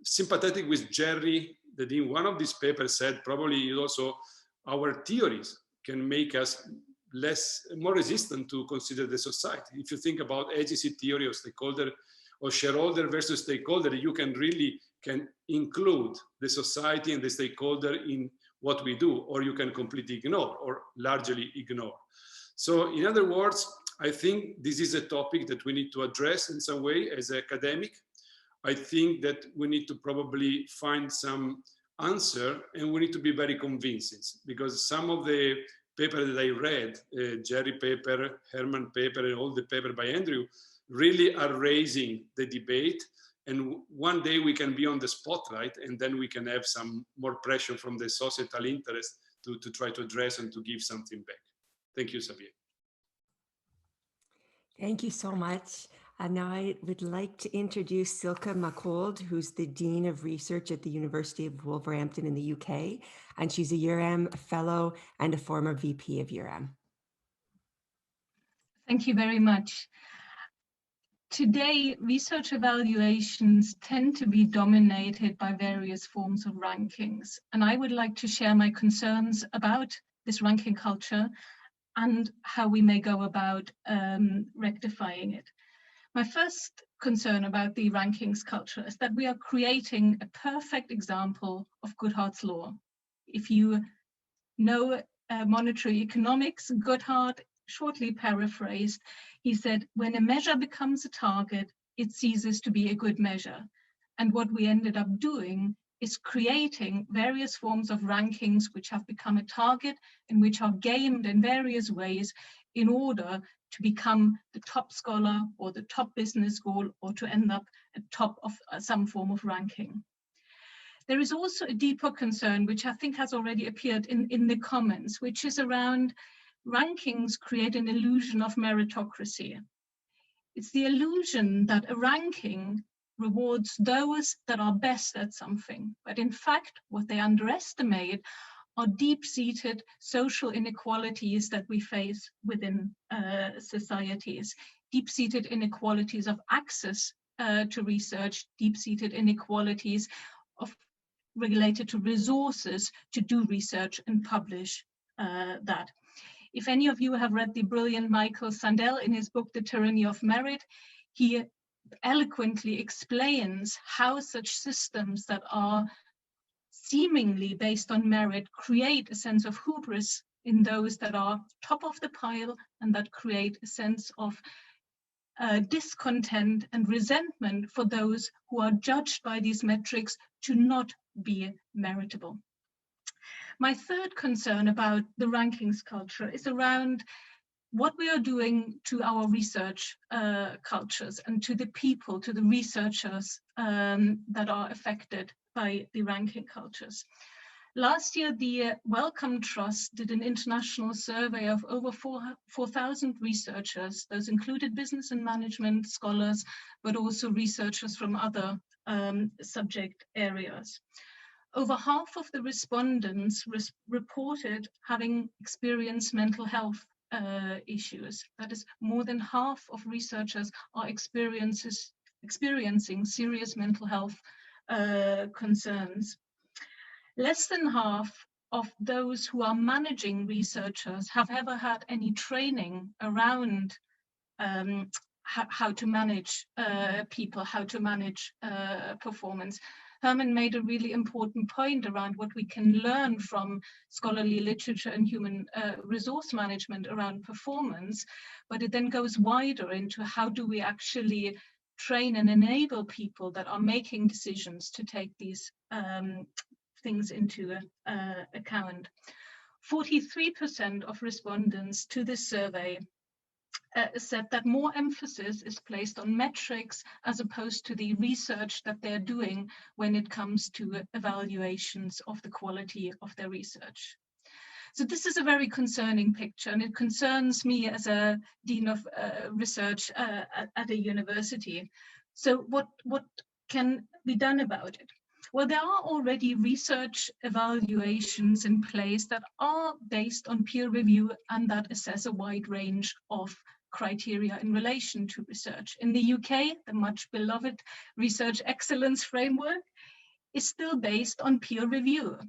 sympathetic with Jerry that in one of these papers said probably also our theories can make us more resistant to consider the society. If you think about agency theory or stakeholder or shareholder versus stakeholder, you can really include the society and the stakeholder in what we do, or you can completely ignore or largely ignore. So in other words, I think this is a topic that we need to address in some way as an academic. I think that we need to probably find some answer, and we need to be very convincing, because some of the paper that I read, Jerry paper, Herman paper, and all the paper by Andrew, really are raising the debate. And one day we can be on the spotlight, and then we can have some more pressure from the societal interest to try to address and to give something back. Thank you, Xavier. Thank you so much. Now I would like to introduce Silke Machold, who's the Dean of Research at the University of Wolverhampton in the UK, and she's a URM fellow and a former VP of URM. Thank you very much. Today, research evaluations tend to be dominated by various forms of rankings, and I would like to share my concerns about this ranking culture and how we may go about rectifying it. My first concern about the rankings culture is that we are creating a perfect example of Goodhart's law. If you know monetary economics, Goodhart, shortly paraphrased, he said, when a measure becomes a target, it ceases to be a good measure. And what we ended up doing is creating various forms of rankings which have become a target and which are gamed in various ways in order to become the top scholar or the top business school, or to end up at top of some form of ranking. There is also a deeper concern, which I think has already appeared in the comments, which is around rankings create an illusion of meritocracy. It's the illusion that a ranking rewards those that are best at something, but in fact, what they underestimate are deep-seated social inequalities that we face within societies, deep-seated inequalities of access to research, deep-seated inequalities related to resources to do research and publish that. If any of you have read the brilliant Michael Sandel in his book, The Tyranny of Merit, he eloquently explains how such systems that are seemingly based on merit create a sense of hubris in those that are top of the pile, and that create a sense of discontent and resentment for those who are judged by these metrics to not be meritable. My third concern about the rankings culture is around what we are doing to our research cultures and to the people, to the researchers that are affected by the ranking cultures. Last year, the Wellcome Trust did an international survey of over 4,000 researchers. Those included business and management scholars, but also researchers from other subject areas. Over half of the respondents reported having experienced mental health issues. That is, more than half of researchers are experiencing serious mental health concerns. Less than half of those who are managing researchers have ever had any training around how to manage people, how to manage performance. Herman made a really important point around what we can learn from scholarly literature and human resource management around performance, but it then goes wider into how do we actually train and enable people that are making decisions to take these things into account. 43% of respondents to this survey said that more emphasis is placed on metrics as opposed to the research that they're doing when it comes to evaluations of the quality of their research. So this is a very concerning picture, and it concerns me as a dean of research at a university. So what can be done about it? Well, there are already research evaluations in place that are based on peer review and that assess a wide range of criteria in relation to research. In the UK, the much beloved research excellence framework is still based on peer review.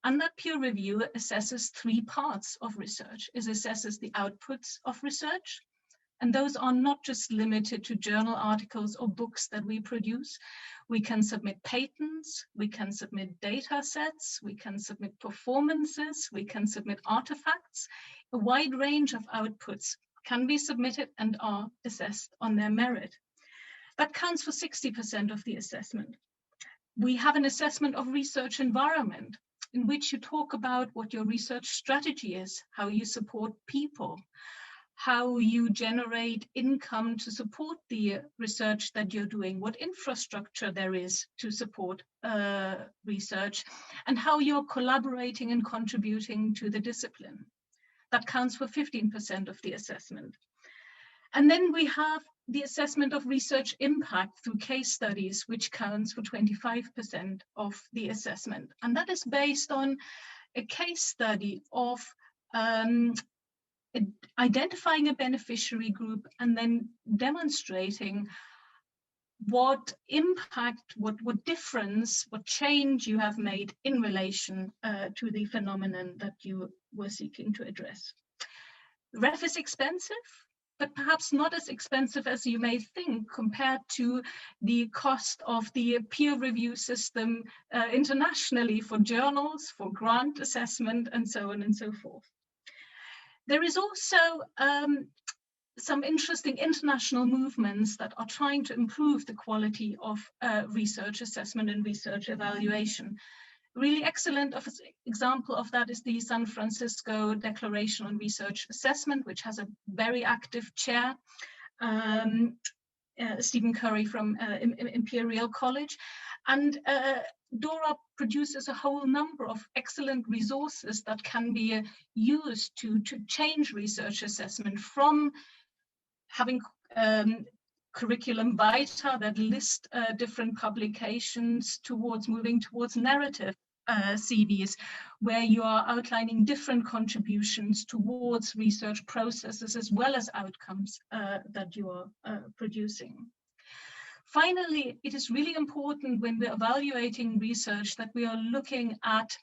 And that peer review assesses three parts of research. It assesses the outputs of research, and those are not just limited to journal articles or books that we produce. We can submit patents, we can submit data sets, we can submit performances, we can submit artifacts. A wide range of outputs can be submitted and are assessed on their merit. That counts for 60% of the assessment. We have an assessment of research environment in which you talk about what your research strategy is, how you support people, how you generate income to support the research that you're doing, what infrastructure there is to support research, and how you're collaborating and contributing to the discipline. That counts for 15% of the assessment. And then we have the assessment of research impact through case studies, which counts for 25% of the assessment. And that is based on a case study of identifying a beneficiary group and then demonstrating what impact, what difference, what change you have made in relation to the phenomenon that you were seeking to address. REF is expensive, but perhaps not as expensive as you may think compared to the cost of the peer review system internationally for journals, for grant assessment, and so on and so forth. There is also some interesting international movements that are trying to improve the quality of research assessment and research evaluation. A really excellent example of that is the San Francisco Declaration on Research Assessment, which has a very active chair, Stephen Curry from Imperial College. And DORA produces a whole number of excellent resources that can be used to change research assessment from having curriculum vitae that list different publications towards moving towards narrative CVs, where you are outlining different contributions towards research processes as well as outcomes that you are producing. Finally, it is really important when we're evaluating research that we are looking at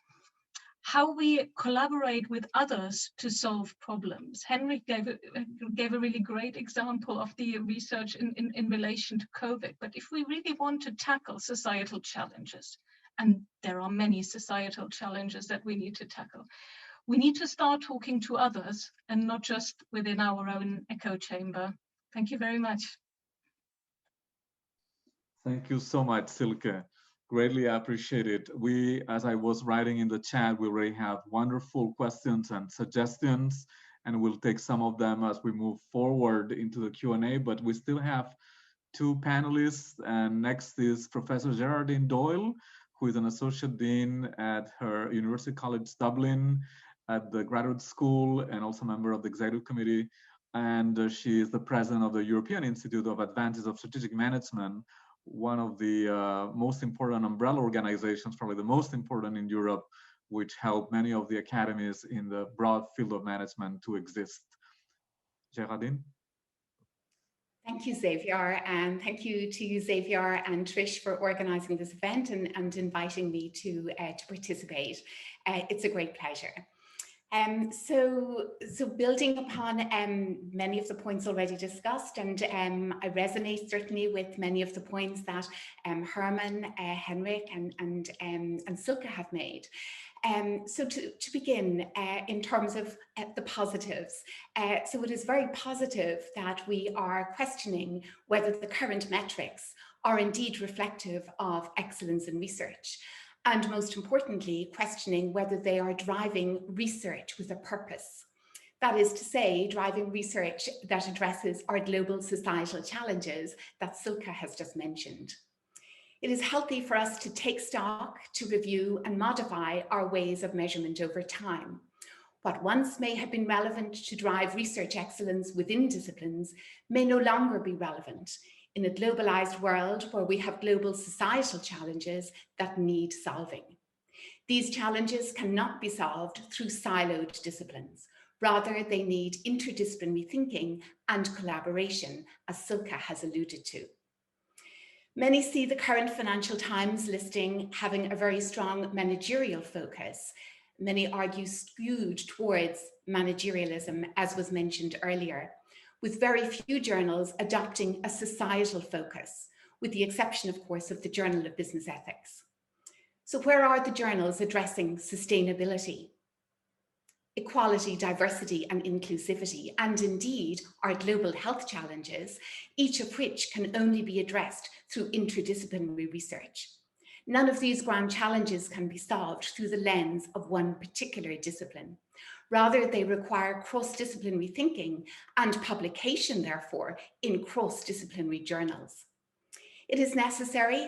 how we collaborate with others to solve problems. Henrik gave a really great example of the research in relation to COVID. But if we really want to tackle societal challenges, and there are many societal challenges that we need to tackle, we need to start talking to others and not just within our own echo chamber. Thank you very much. Thank you so much, Silke. Greatly appreciate it. We, as I was writing in the chat, we already have wonderful questions and suggestions, and we'll take some of them as we move forward into the Q&A, but we still have two panelists, and next is Professor Geraldine Doyle, who is an Associate Dean at her University College Dublin at the Graduate School and also a member of the Executive Committee. And she is the president of the European Institute of Advances of Strategic Management, one of the most important umbrella organizations, probably the most important in Europe, which help many of the academies in the broad field of management to exist. Geraldine? Thank you, Xavier, and thank you to you, Xavier and Trish, for organising this event and inviting me to participate. It's a great pleasure. So building upon many of the points already discussed, and I resonate certainly with many of the points that Herman, Henrik, and Silke have made. So to begin, in terms of the positives, so it is very positive that we are questioning whether the current metrics are indeed reflective of excellence in research, and most importantly, questioning whether they are driving research with a purpose. That is to say, driving research that addresses our global societal challenges that Silke has just mentioned. It is healthy for us to take stock, to review and modify our ways of measurement over time. What once may have been relevant to drive research excellence within disciplines may no longer be relevant in a globalized world where we have global societal challenges that need solving. These challenges cannot be solved through siloed disciplines. Rather, they need interdisciplinary thinking and collaboration, as Silke has alluded to. Many see the current Financial Times listing having a very strong managerial focus. Many argue skewed towards managerialism, as was mentioned earlier, with very few journals adopting a societal focus, with the exception, of course, of the Journal of Business Ethics. So where are the journals addressing sustainability, equality, diversity, and inclusivity, and indeed our global health challenges, each of which can only be addressed through interdisciplinary research? None of these grand challenges can be solved through the lens of one particular discipline. Rather, they require cross-disciplinary thinking and publication, therefore, in cross-disciplinary journals. It is necessary,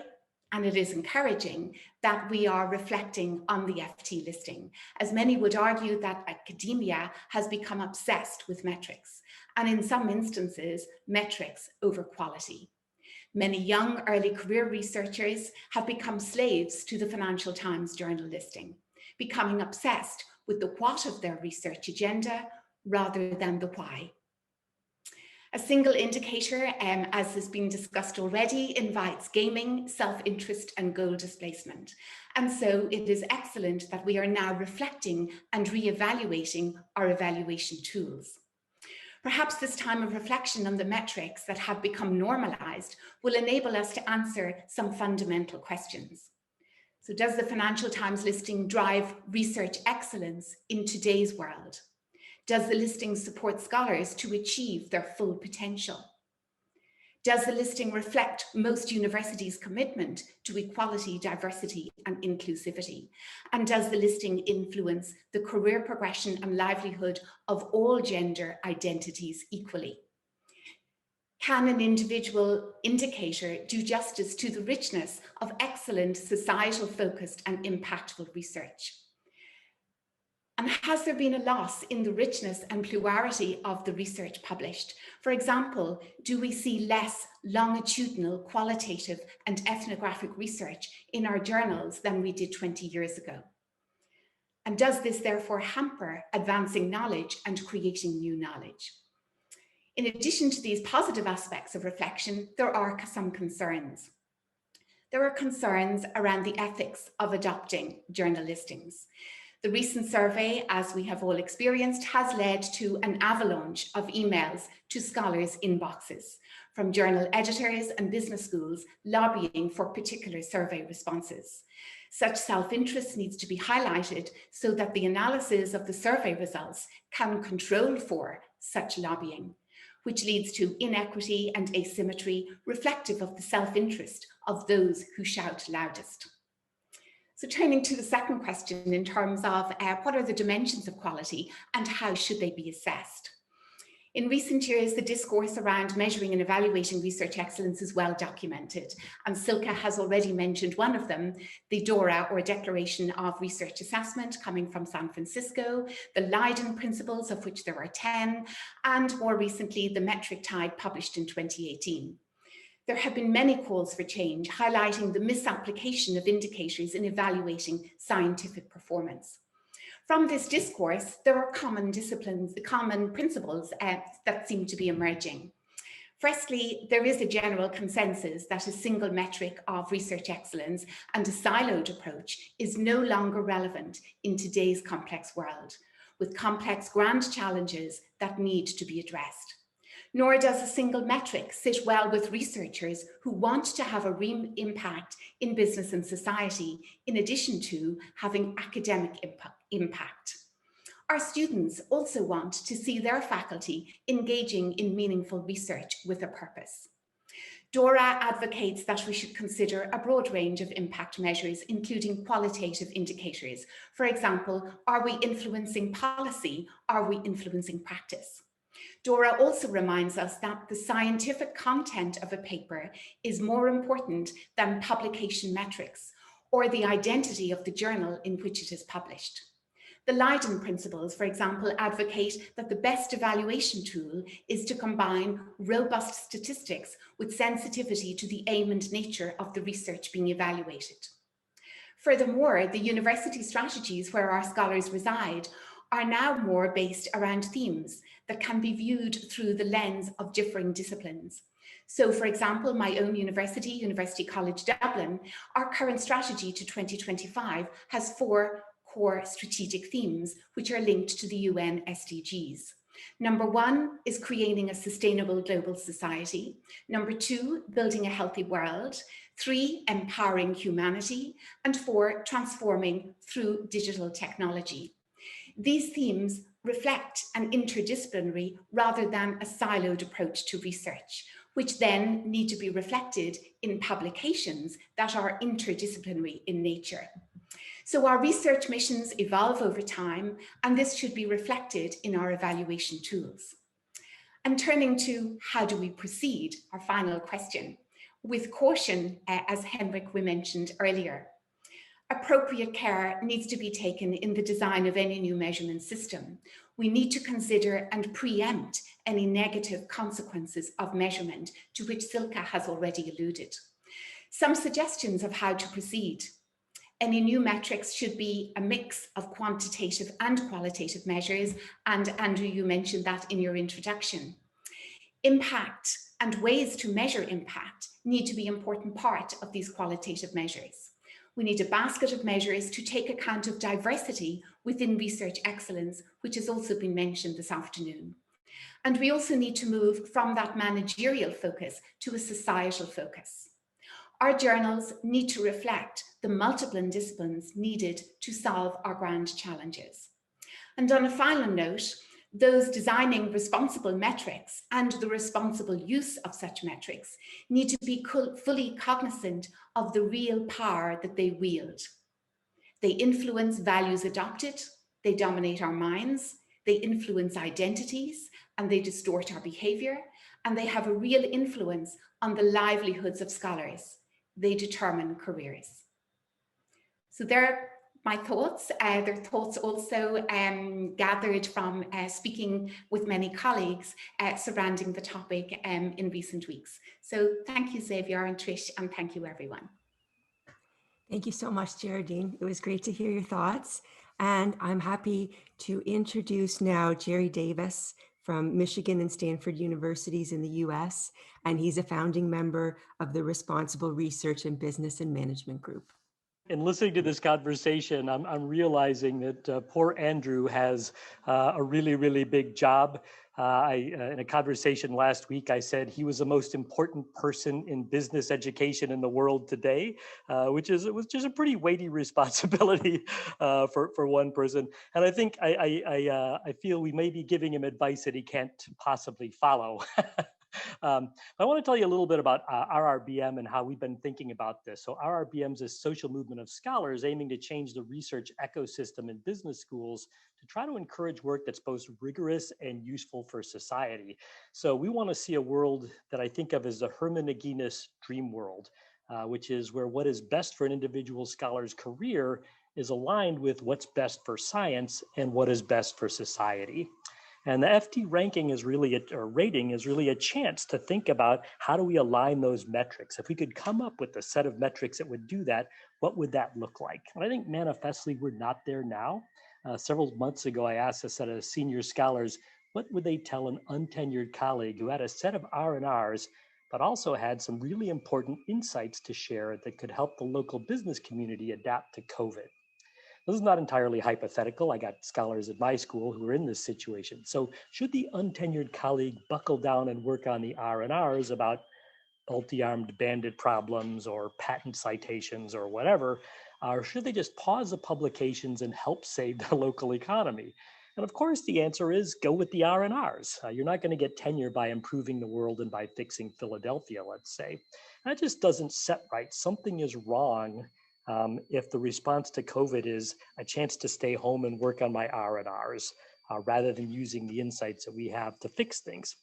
and it is encouraging, that we are reflecting on the FT listing, as many would argue that academia has become obsessed with metrics, and in some instances, metrics over quality. Many young early career researchers have become slaves to the Financial Times journal listing, becoming obsessed with the what of their research agenda rather than the why. A single indicator, as has been discussed already, invites gaming, self-interest, and goal displacement. And so it is excellent that we are now reflecting and re-evaluating our evaluation tools. Perhaps this time of reflection on the metrics that have become normalized will enable us to answer some fundamental questions. So does the Financial Times listing drive research excellence in today's world? Does the listing support scholars to achieve their full potential? Does the listing reflect most universities' commitment to equality, diversity, and inclusivity? And does the listing influence the career progression and livelihood of all gender identities equally? Can an individual indicator do justice to the richness of excellent societal focused and impactful research? And has there been a loss in the richness and plurality of the research published? For example, do we see less longitudinal, qualitative, and ethnographic research in our journals than we did 20 years ago? And does this therefore hamper advancing knowledge and creating new knowledge? In addition to these positive aspects of reflection, there are some concerns. There are concerns around the ethics of adopting journal listings. The recent survey, as we have all experienced, has led to an avalanche of emails to scholars' inboxes from journal editors and business schools lobbying for particular survey responses. Such self-interest needs to be highlighted so that the analysis of the survey results can control for such lobbying, which leads to inequity and asymmetry reflective of the self-interest of those who shout loudest. So turning to the second question in terms of what are the dimensions of quality and how should they be assessed? In recent years, the discourse around measuring and evaluating research excellence is well documented, and Silke has already mentioned one of them, the DORA, or Declaration of Research Assessment, coming from San Francisco, the Leiden Principles, of which there are 10, and more recently, the Metric Tide, published in 2018. There have been many calls for change, highlighting the misapplication of indicators in evaluating scientific performance. From this discourse, there are common principles that seem to be emerging. Firstly, there is a general consensus that a single metric of research excellence and a siloed approach is no longer relevant in today's complex world, with complex grand challenges that need to be addressed. Nor does a single metric sit well with researchers who want to have a real impact in business and society, in addition to having academic impact. Our students also want to see their faculty engaging in meaningful research with a purpose. DORA advocates that we should consider a broad range of impact measures, including qualitative indicators. For example, are we influencing policy? Are we influencing practice? DORA also reminds us that the scientific content of a paper is more important than publication metrics or the identity of the journal in which it is published. The Leiden Principles, for example, advocate that the best evaluation tool is to combine robust statistics with sensitivity to the aim and nature of the research being evaluated. Furthermore, the university strategies where our scholars reside are now more based around themes that can be viewed through the lens of differing disciplines. So, for example, my own university, University College Dublin, our current strategy to 2025 has 4 core strategic themes, which are linked to the UN SDGs. Number 1 is creating a sustainable global society. Number 2, building a healthy world. 3, empowering humanity. And 4, transforming through digital technology. These themes reflect an interdisciplinary rather than a siloed approach to research, which then need to be reflected in publications that are interdisciplinary in nature. So our research missions evolve over time, and this should be reflected in our evaluation tools. And turning to how do we proceed, our final question, with caution, as Henrik we mentioned earlier. Appropriate care needs to be taken in the design of any new measurement system. We need to consider and preempt any negative consequences of measurement, to which Silke has already alluded. Some suggestions of how to proceed. Any new metrics should be a mix of quantitative and qualitative measures, and Andrew, you mentioned that in your introduction. Impact and ways to measure impact need to be an important part of these qualitative measures. We need a basket of measures to take account of diversity within research excellence, which has also been mentioned this afternoon. And we also need to move from that managerial focus to a societal focus. Our journals need to reflect the multiple disciplines needed to solve our grand challenges. And on a final note, those designing responsible metrics and the responsible use of such metrics need to be fully cognizant of the real power that they wield. They influence values adopted, they dominate our minds, they influence identities, and they distort our behavior, and they have a real influence on the livelihoods of scholars. They determine careers. So there my thoughts. Their thoughts also gathered from speaking with many colleagues surrounding the topic in recent weeks. So thank you, Xavier and Trish, and thank you, everyone. Thank you so much, Geraldine. It was great to hear your thoughts. And I'm happy to introduce now Jerry Davis from Michigan and Stanford Universities in the US, and he's a founding member of the Responsible Research in Business and Management Group. in listening to this conversation, I'm realizing that poor Andrew has a really, really big job. In a conversation last week, I said he was the most important person in business education in the world today, which is just a pretty weighty responsibility for one person. And I think I feel we may be giving him advice that he can't possibly follow. I want to tell you a little bit about RRBM and how we've been thinking about this. So RRBM is a social movement of scholars aiming to change the research ecosystem in business schools to try to encourage work that's both rigorous and useful for society. So we want to see a world that I think of as the Hermann dream world, which is where what is best for an individual scholar's career is aligned with what's best for science and what is best for society. And the FT ranking is really, or rating is really a chance to think about how do we align those metrics. If we could come up with a set of metrics that would do that, what would that look like? And I think manifestly we're not there now. Several months ago, I asked a set of senior scholars, what would they tell an untenured colleague who had a set of R&Rs, but also had some really important insights to share that could help the local business community adapt to COVID? This is not entirely hypothetical. I got scholars at my school who are in this situation. So should the untenured colleague buckle down and work on the R&Rs about multi-armed bandit problems or patent citations or whatever, or should they just pause the publications and help save the local economy? And of course, the answer is go with the R&Rs. You're not going to get tenure by improving the world and by fixing Philadelphia, let's say. That just doesn't set right. Something is wrong if the response to COVID is a chance to stay home and work on my R&Rs rather than using the insights that we have to fix things.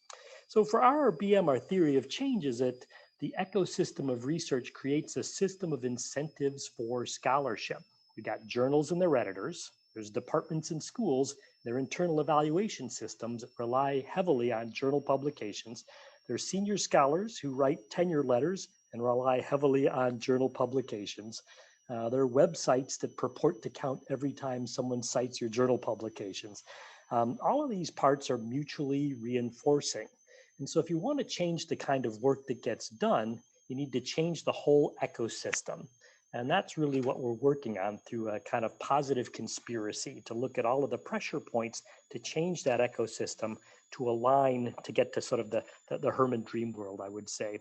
So for RRBM, our theory of change is that the ecosystem of research creates a system of incentives for scholarship. We got journals and their editors. There's departments in schools, their internal evaluation systems that rely heavily on journal publications. There's senior scholars who write tenure letters and rely heavily on journal publications. There are websites that purport to count every time someone cites your journal publications. All of these parts are mutually reinforcing. And so if you want to change the kind of work that gets done, you need to change the whole ecosystem. And that's really what we're working on through a kind of positive conspiracy to look at all of the pressure points to change that ecosystem to align to get to sort of the Hermann dream world, I would say.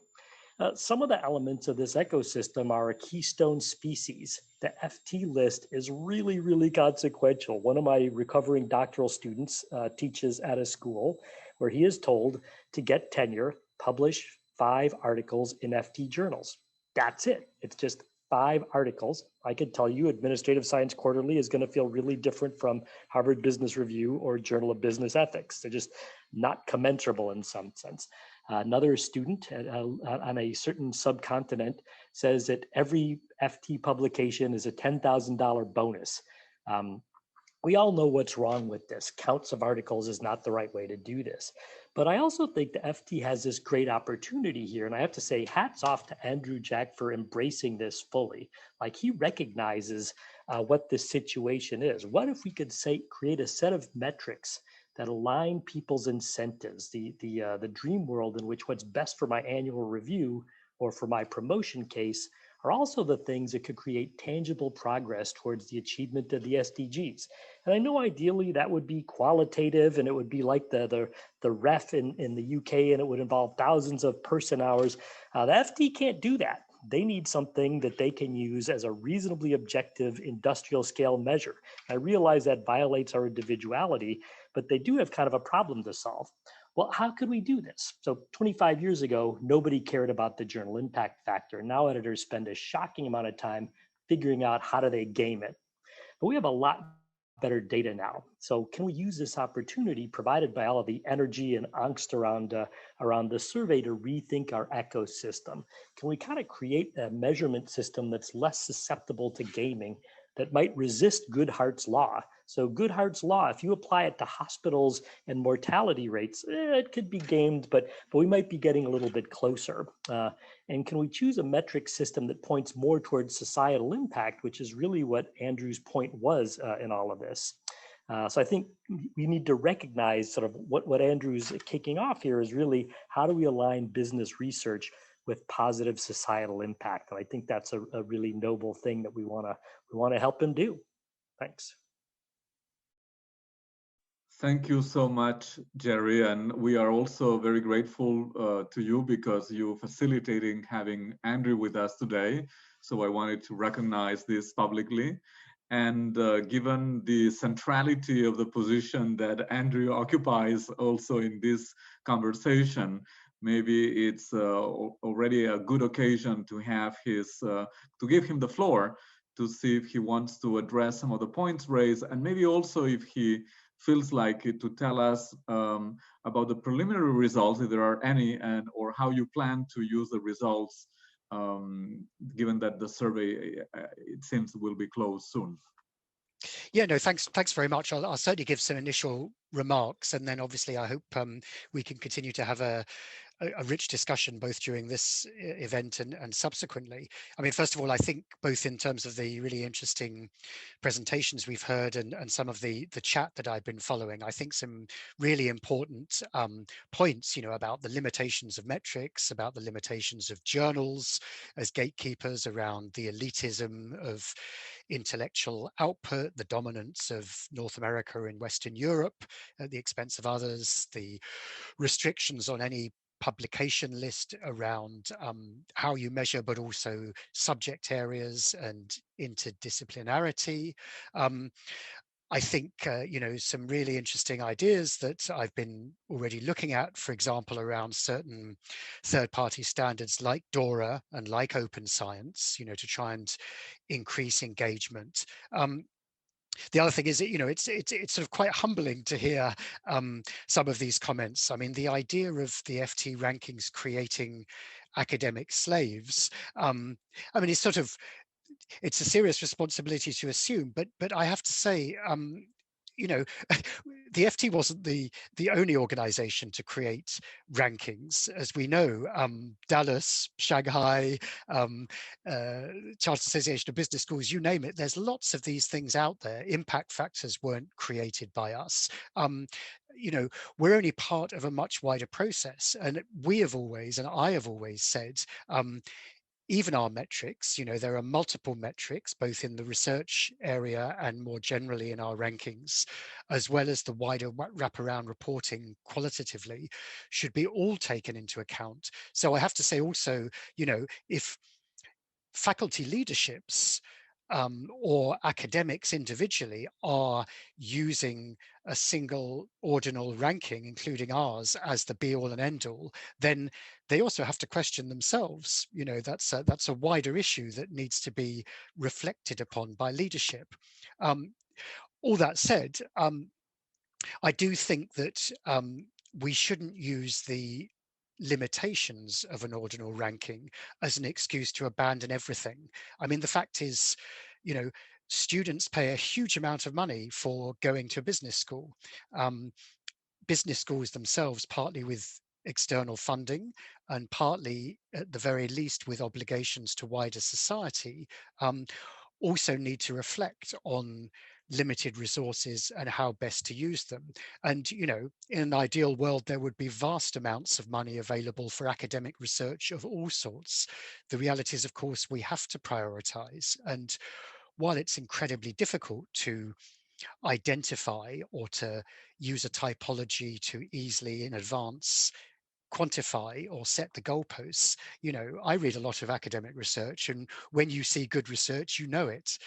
Some of the elements of this ecosystem are a keystone species. The FT list is really, really consequential. One of my recovering doctoral students teaches at a school where he is told to get tenure, publish 5 articles in FT journals. That's it. It's just 5 articles. I could tell you Administrative Science Quarterly is going to feel really different from Harvard Business Review or Journal of Business Ethics. They're just not commensurable in some sense. Another student on a certain subcontinent says that every FT publication is a $10,000 bonus. We all know what's wrong with this. Counts of articles is not the right way to do this. But I also think the FT has this great opportunity here. And I have to say, hats off to Andrew Jack for embracing this fully. Like, he recognizes what this situation is. What if we could create a set of metrics that align people's incentives, the dream world in which what's best for my annual review or for my promotion case are also the things that could create tangible progress towards the achievement of the SDGs. And I know ideally that would be qualitative and it would be like the ref in the UK and it would involve thousands of person hours. The FT can't do that. They need something that they can use as a reasonably objective industrial scale measure. I realize that violates our individuality, but they do have kind of a problem to solve. Well, how could we do this? So 25 years ago, nobody cared about the journal impact factor. Now editors spend a shocking amount of time figuring out how do they game it. But we have a lot better data now. So can we use this opportunity provided by all of the energy and angst around the survey to rethink our ecosystem? Can we kind of create a measurement system that's less susceptible to gaming, that might resist Goodhart's law? So Goodhart's law, if you apply it to hospitals and mortality rates, it could be gamed, but we might be getting a little bit closer. And can we choose a metric system that points more towards societal impact, which is really what Andrew's point was in all of this? So I think we need to recognize sort of what Andrew's kicking off here is really how do we align business research with positive societal impact. And I think that's a really noble thing that we want to help him do. Thanks. Thank you so much, Jerry. And we are also very grateful to you because you're facilitating having Andrew with us today. So I wanted to recognize this publicly. And given the centrality of the position that Andrew occupies also in this conversation, maybe it's already a good occasion to have to give him the floor to see if he wants to address some of the points raised, and maybe also if he feels like it, to tell us about the preliminary results, if there are any, and or how you plan to use the results, given that the survey, it seems, will be closed soon. Yeah, no, thanks very much. I'll certainly give some initial remarks, and then obviously I hope we can continue to have a rich discussion both during this event and subsequently. I mean, first of all, I think both in terms of the really interesting presentations we've heard and some of the chat that I've been following, I think some really important points, about the limitations of metrics, about the limitations of journals as gatekeepers, around the elitism of intellectual output, the dominance of North America and Western Europe at the expense of others, the restrictions on any publication list around how you measure, but also subject areas and interdisciplinarity. I think, some really interesting ideas that I've been already looking at, for example, around certain third-party standards like DORA and like Open Science, to try and increase engagement. The other thing is that, it's sort of quite humbling to hear some of these comments. I mean, the idea of the FT rankings creating academic slaves, I mean, it's a serious responsibility to assume, but I have to say, the FT wasn't the only organization to create rankings. As we know, Dallas, Shanghai, Chartered Association of Business Schools, you name it, there's lots of these things out there. Impact factors weren't created by us. We're only part of a much wider process. And we have always, and I have always said, even our metrics, there are multiple metrics, both in the research area and more generally in our rankings, as well as the wider wraparound reporting qualitatively, should be all taken into account. So I have to say also, if faculty leaderships or academics individually are using a single ordinal ranking, including ours, as the be-all and end-all, then they also have to question themselves. That's a wider issue that needs to be reflected upon by leadership. All that said, I do think that we shouldn't use the limitations of an ordinal ranking as an excuse to abandon everything. I mean, the fact is, students pay a huge amount of money for going to a business school. Business schools themselves, partly with external funding and partly, at the very least, with obligations to wider society, also need to reflect on limited resources and how best to use them. And, in an ideal world, there would be vast amounts of money available for academic research of all sorts. The reality is, of course, we have to prioritize. And while it's incredibly difficult to identify or to use a typology to easily in advance quantify or set the goalposts, I read a lot of academic research, and when you see good research, it.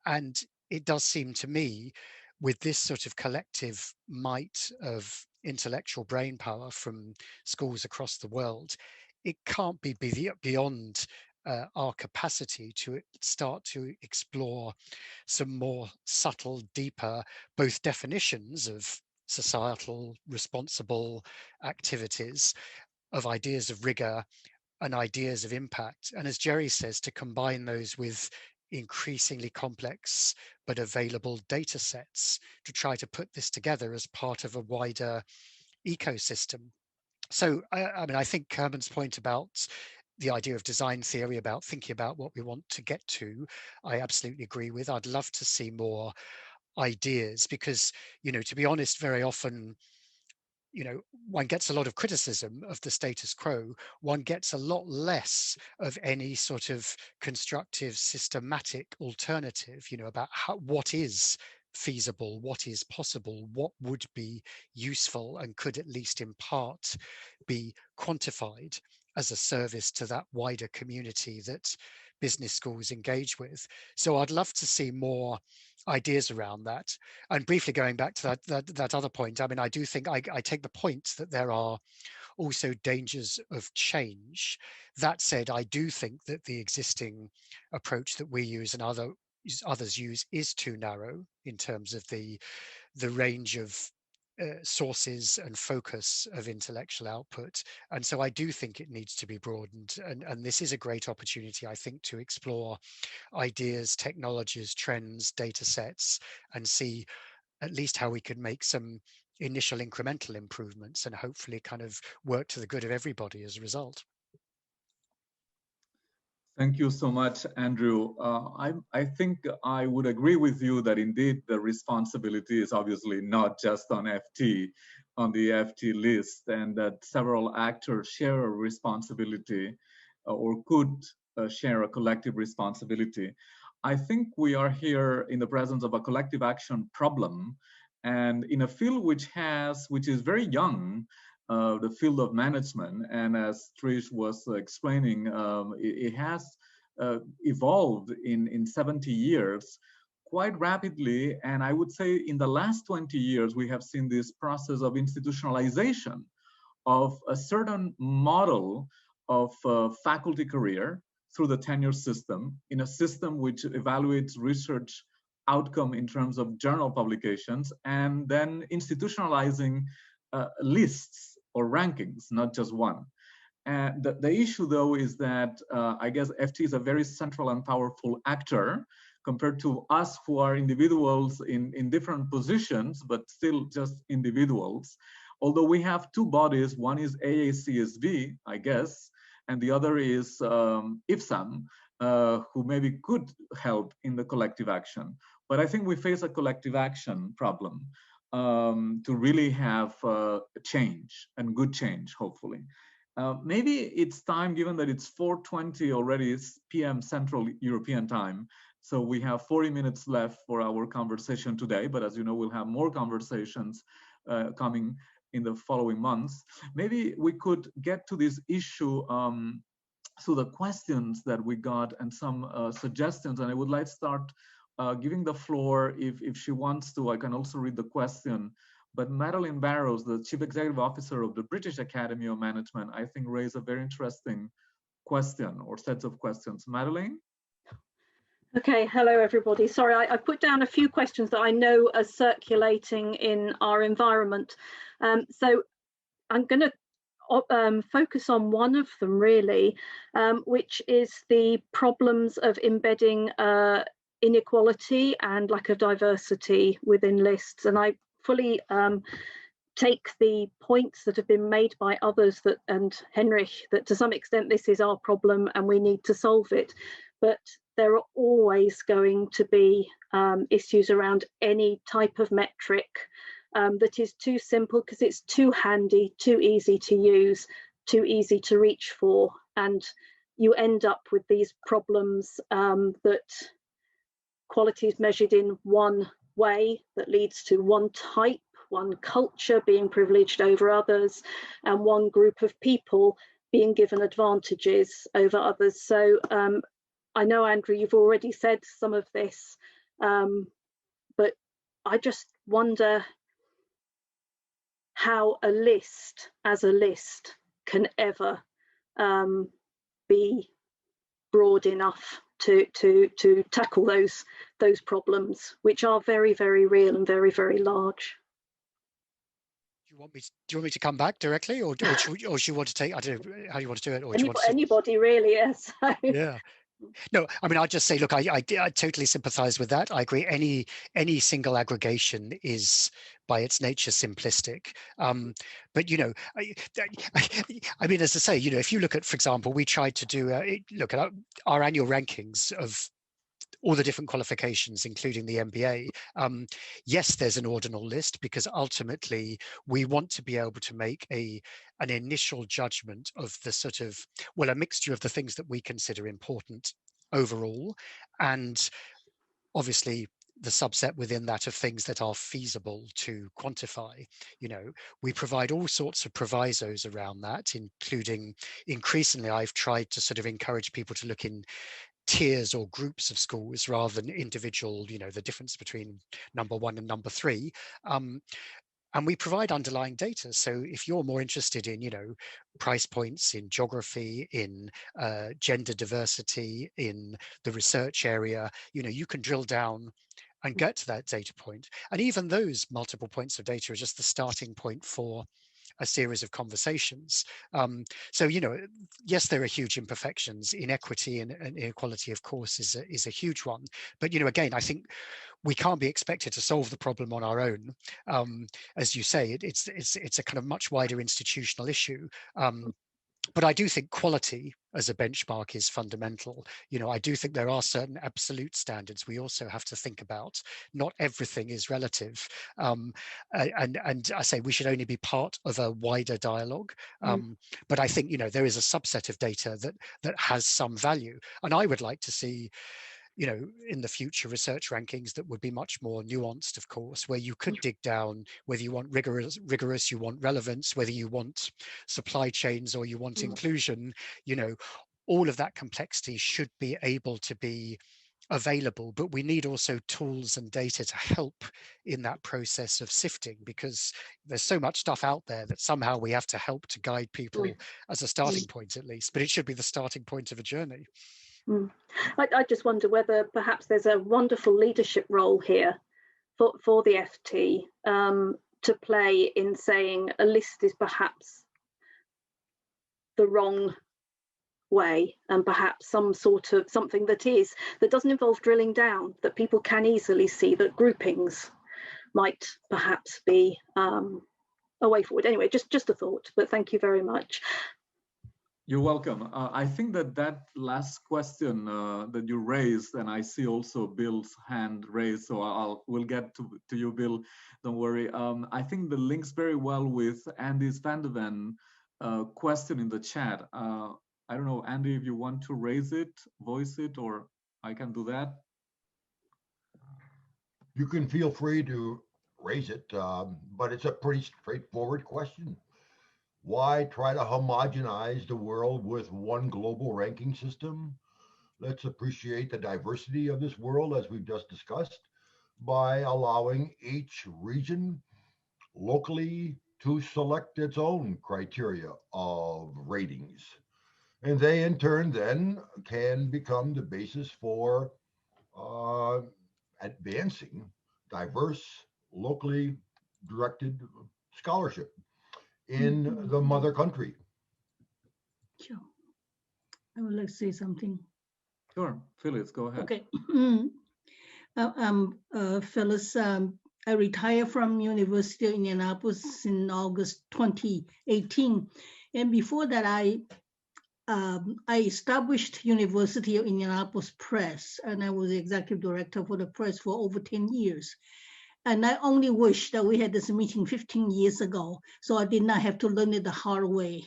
And it does seem to me, with this sort of collective might of intellectual brain power from schools across the world, it can't be beyond our capacity to start to explore some more subtle, deeper, both definitions of societal responsible activities, of ideas of rigor and ideas of impact. And as Jerry says, to combine those with increasingly complex but available data sets to try to put this together as part of a wider ecosystem. So, I think Herman's point about the idea of design theory, about thinking about what we want to get to, I absolutely agree with. I'd love to see more ideas because, to be honest, very often, one gets a lot of criticism of the status quo, one gets a lot less of any sort of constructive, systematic alternative, about what is feasible, what is possible, what would be useful and could at least in part be quantified as a service to that wider community that business schools engage with. So I'd love to see more ideas around that. And briefly going back to that other point, I mean, I do think I take the point that there are also dangers of change. That said, I do think that the existing approach that we use and others use is too narrow in terms of the range of sources and focus of intellectual output. And so I do think it needs to be broadened. And this is a great opportunity, I think, to explore ideas, technologies, trends, data sets, and see at least how we could make some initial incremental improvements and hopefully kind of work to the good of everybody as a result. Thank you so much, Andrew. I think I would agree with you that indeed the responsibility is obviously not just on FT, on the FT list, and that several actors share a responsibility or could share a collective responsibility. I think we are here in the presence of a collective action problem, and in a field which is very young, the field of management, and as Trish was explaining, it has evolved in 70 years quite rapidly. And I would say in the last 20 years, we have seen this process of institutionalization of a certain model of faculty career through the tenure system, in a system which evaluates research outcome in terms of journal publications, and then institutionalizing lists or rankings, not just one. And the issue, though, is that I guess FT is a very central and powerful actor compared to us who are individuals in different positions, but still just individuals. Although we have two bodies, one is AACSB, I guess, and the other is IFSAM, who maybe could help in the collective action. But I think we face a collective action problem to really have change, and good change, hopefully. Maybe it's time, given that it's 4:20 already, it's PM Central European time. So we have 40 minutes left for our conversation today, but as you know, we'll have more conversations coming in the following months. Maybe we could get to this issue through the questions that we got and some suggestions. And I would like to start giving the floor, if she wants to. I can also read the question. But Madeline Barrows, the Chief Executive Officer of the British Academy of Management, I think raised a very interesting question or sets of questions. Madeline? Okay, hello everybody. Sorry, I put down a few questions that I know are circulating in our environment. So I'm going to focus on one of them really, which is the problems of embedding inequality and lack of diversity within lists. And I fully take the points that have been made by others and Henrich, that to some extent this is our problem and we need to solve it. But there are always going to be issues around any type of metric that is too simple because it's too handy, too easy to use, too easy to reach for. And you end up with these problems that quality is measured in one way that leads to one type, one culture being privileged over others, and one group of people being given advantages over others. So I know, Andrew, you've already said some of this, but I just wonder how a list as a list can ever be broad enough to tackle those problems, which are very, very real and very, very large. Do you want me to come back directly, or should you want to take? I don't know how you want to do it, or do you want to anybody really? Yes. Yeah. No, I mean, I'll just say, look, I totally sympathize with that. I agree. Any single aggregation is by its nature simplistic. But, you know, I mean, as I say, you know, if you look at, for example, we tried to do, look at our annual rankings of all the different qualifications, including the MBA. Yes, there's an ordinal list because ultimately we want to be able to make an initial judgment of the sort of, well, a mixture of the things that we consider important overall, and obviously the subset within that of things that are feasible to quantify. You know, we provide all sorts of provisos around that, including increasingly I've tried to sort of encourage people to look in tiers or groups of schools rather than individual, you know, the difference between number 1 and number 3. And we provide underlying data. So if you're more interested in, you know, price points in geography, in gender diversity, in the research area, you know, you can drill down and get to that data point. And even those multiple points of data are just the starting point for a series of conversations. So, you know, yes, there are huge imperfections. Inequity and inequality, of course, is a huge one. But, you know, again, I think we can't be expected to solve the problem on our own. As you say, it's a kind of much wider institutional issue. But I do think quality as a benchmark is fundamental. You know, I do think there are certain absolute standards we also have to think about. Not everything is relative. And I say we should only be part of a wider dialogue. But I think, you know, there is a subset of data that has some value. And I would like to see, you know, in the future research rankings that would be much more nuanced, of course, where you could dig down whether you want rigorous, you want relevance, whether you want supply chains or you want inclusion. You know, all of that complexity should be able to be available, but we need also tools and data to help in that process of sifting, because there's so much stuff out there that somehow we have to help to guide people as a starting point, at least, but it should be the starting point of a journey. I just wonder whether perhaps there's a wonderful leadership role here for the FT to play in saying a list is perhaps the wrong way, and perhaps some sort of something that doesn't involve drilling down, that people can easily see that groupings might perhaps be a way forward. Anyway, just a thought, but thank you very much. You're welcome. I think that last question that you raised, and I see also Bill's hand raised, so we'll get to you, Bill. Don't worry. I think the links very well with Andy's Van de Ven question in the chat. I don't know, Andy, if you want to raise it, voice it, or I can do that. You can feel free to raise it, but it's a pretty straightforward question. Why try to homogenize the world with one global ranking system? Let's appreciate the diversity of this world, as we've just discussed, by allowing each region locally to select its own criteria of ratings. And they, in turn, then can become the basis for advancing diverse, locally directed scholarship in the mother country. Sure. I would like to say something. Sure, Phyllis, go ahead. Okay. Phyllis, I retired from University of Indianapolis in August 2018. And before that, I established University of Indianapolis Press, and I was the executive director for the press for over 10 years. And I only wish that we had this meeting 15 years ago, so I did not have to learn it the hard way,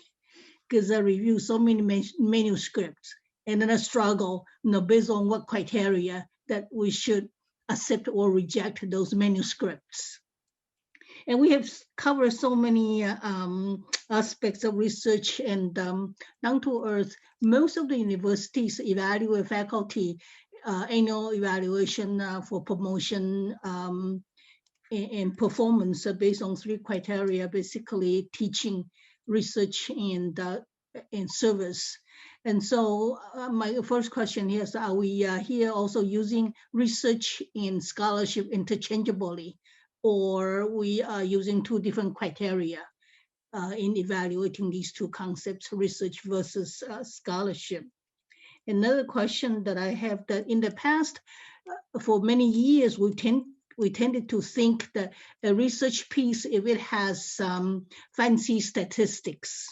because I reviewed so many manuscripts, and then I struggle, you know, based on what criteria that we should accept or reject those manuscripts. And we have covered so many aspects of research and down to earth. Most of the universities evaluate faculty annual evaluation for promotion and performance based on 3 criteria, basically teaching, research, and service. And so my first question here is, are we here also using research and scholarship interchangeably, or we are using 2 different criteria in evaluating these 2 concepts, research versus scholarship? Another question that I have, that in the past, for many years, we tended to think that a research piece, if it has some fancy statistics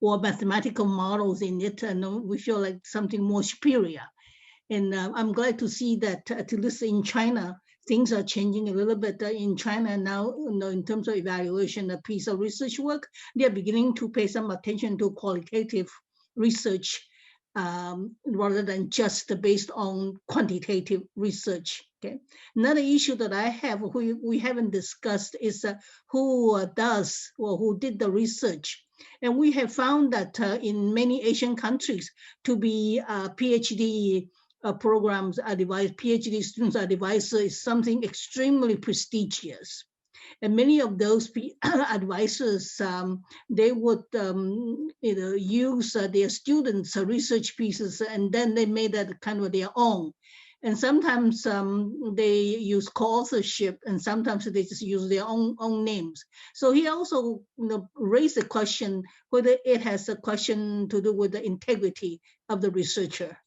or mathematical models in it, and we feel like something more superior. And I'm glad to see that at least in China, things are changing a little bit in China now, in terms of evaluation of piece of research work. They're beginning to pay some attention to qualitative research rather than just based on quantitative research. Okay. Another issue that I have, we haven't discussed, is who does or who did the research. And we have found that in many Asian countries, to be PhD programs are devised, PhD students are devised is something extremely prestigious. And many of those advisors, they would use their students' research pieces, and then they made that kind of their own. And sometimes they use co-authorship, and sometimes they just use their own names. So he also raised the question whether it has a question to do with the integrity of the researcher.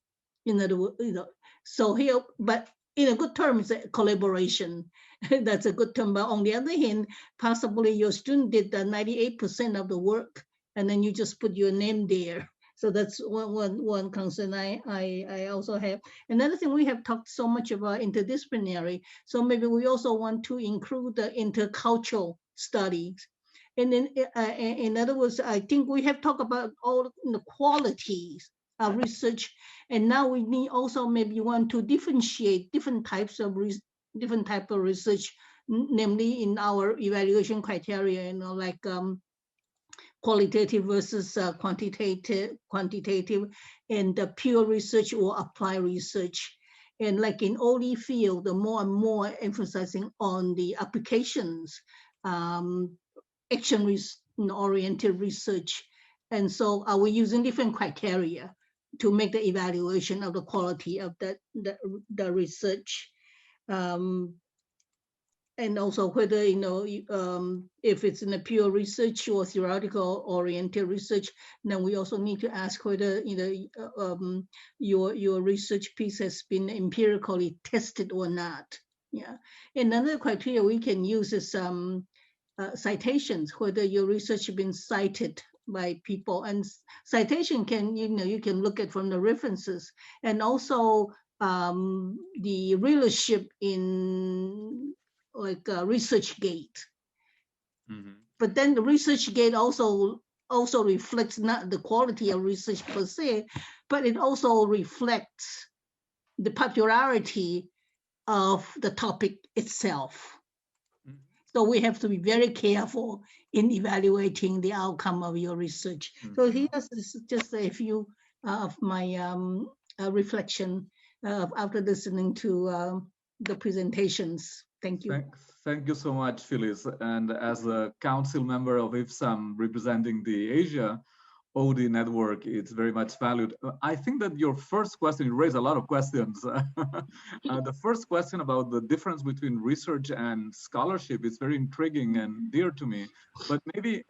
So here, but in a good term, it's a collaboration. That's a good term. But on the other hand, possibly your student did 98% of the work, and then you just put your name there. So that's one concern I also have. Another thing, we have talked so much about interdisciplinary, so maybe we also want to include the intercultural studies. And then, in other words, I think we have talked about all the qualities of research, and now we need also maybe want to differentiate different types of research, namely in our evaluation criteria, like qualitative versus quantitative, and pure research or applied research. And like in all the field, the more and more emphasizing on the applications, action-oriented research. And so are we using different criteria to make the evaluation of the quality of the research? And also whether, if it's in a pure research or theoretical oriented research, then we also need to ask whether, your research piece has been empirically tested or not. Yeah. Another criteria we can use is citations, whether your research has been cited by people. And citation can, you can look at from the references, and also the readership in like ResearchGate. Mm-hmm. But then the ResearchGate also reflects not the quality of research per se, but it also reflects the popularity of the topic itself. Mm-hmm. So we have to be very careful in evaluating the outcome of your research. Mm-hmm. So here's just a few of my reflection after listening to the presentations. Thank you. Thank you so much, Phyllis. And as a council member of IFSAM representing the Asia OD network, it's very much valued. I think that your first question, you raised a lot of questions. The first question about the difference between research and scholarship is very intriguing and dear to me. But maybe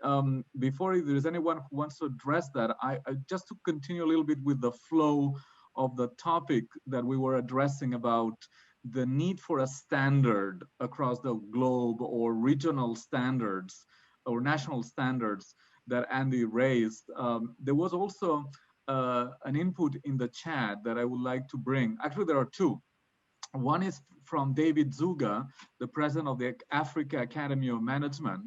before there's anyone who wants to address that, I just to continue a little bit with the flow of the topic that we were addressing about the need for a standard across the globe, or regional standards or national standards that Andy raised. There was also an input in the chat that I would like to bring. Actually, there are two. One is from David Zuga, the president of the Africa Academy of Management.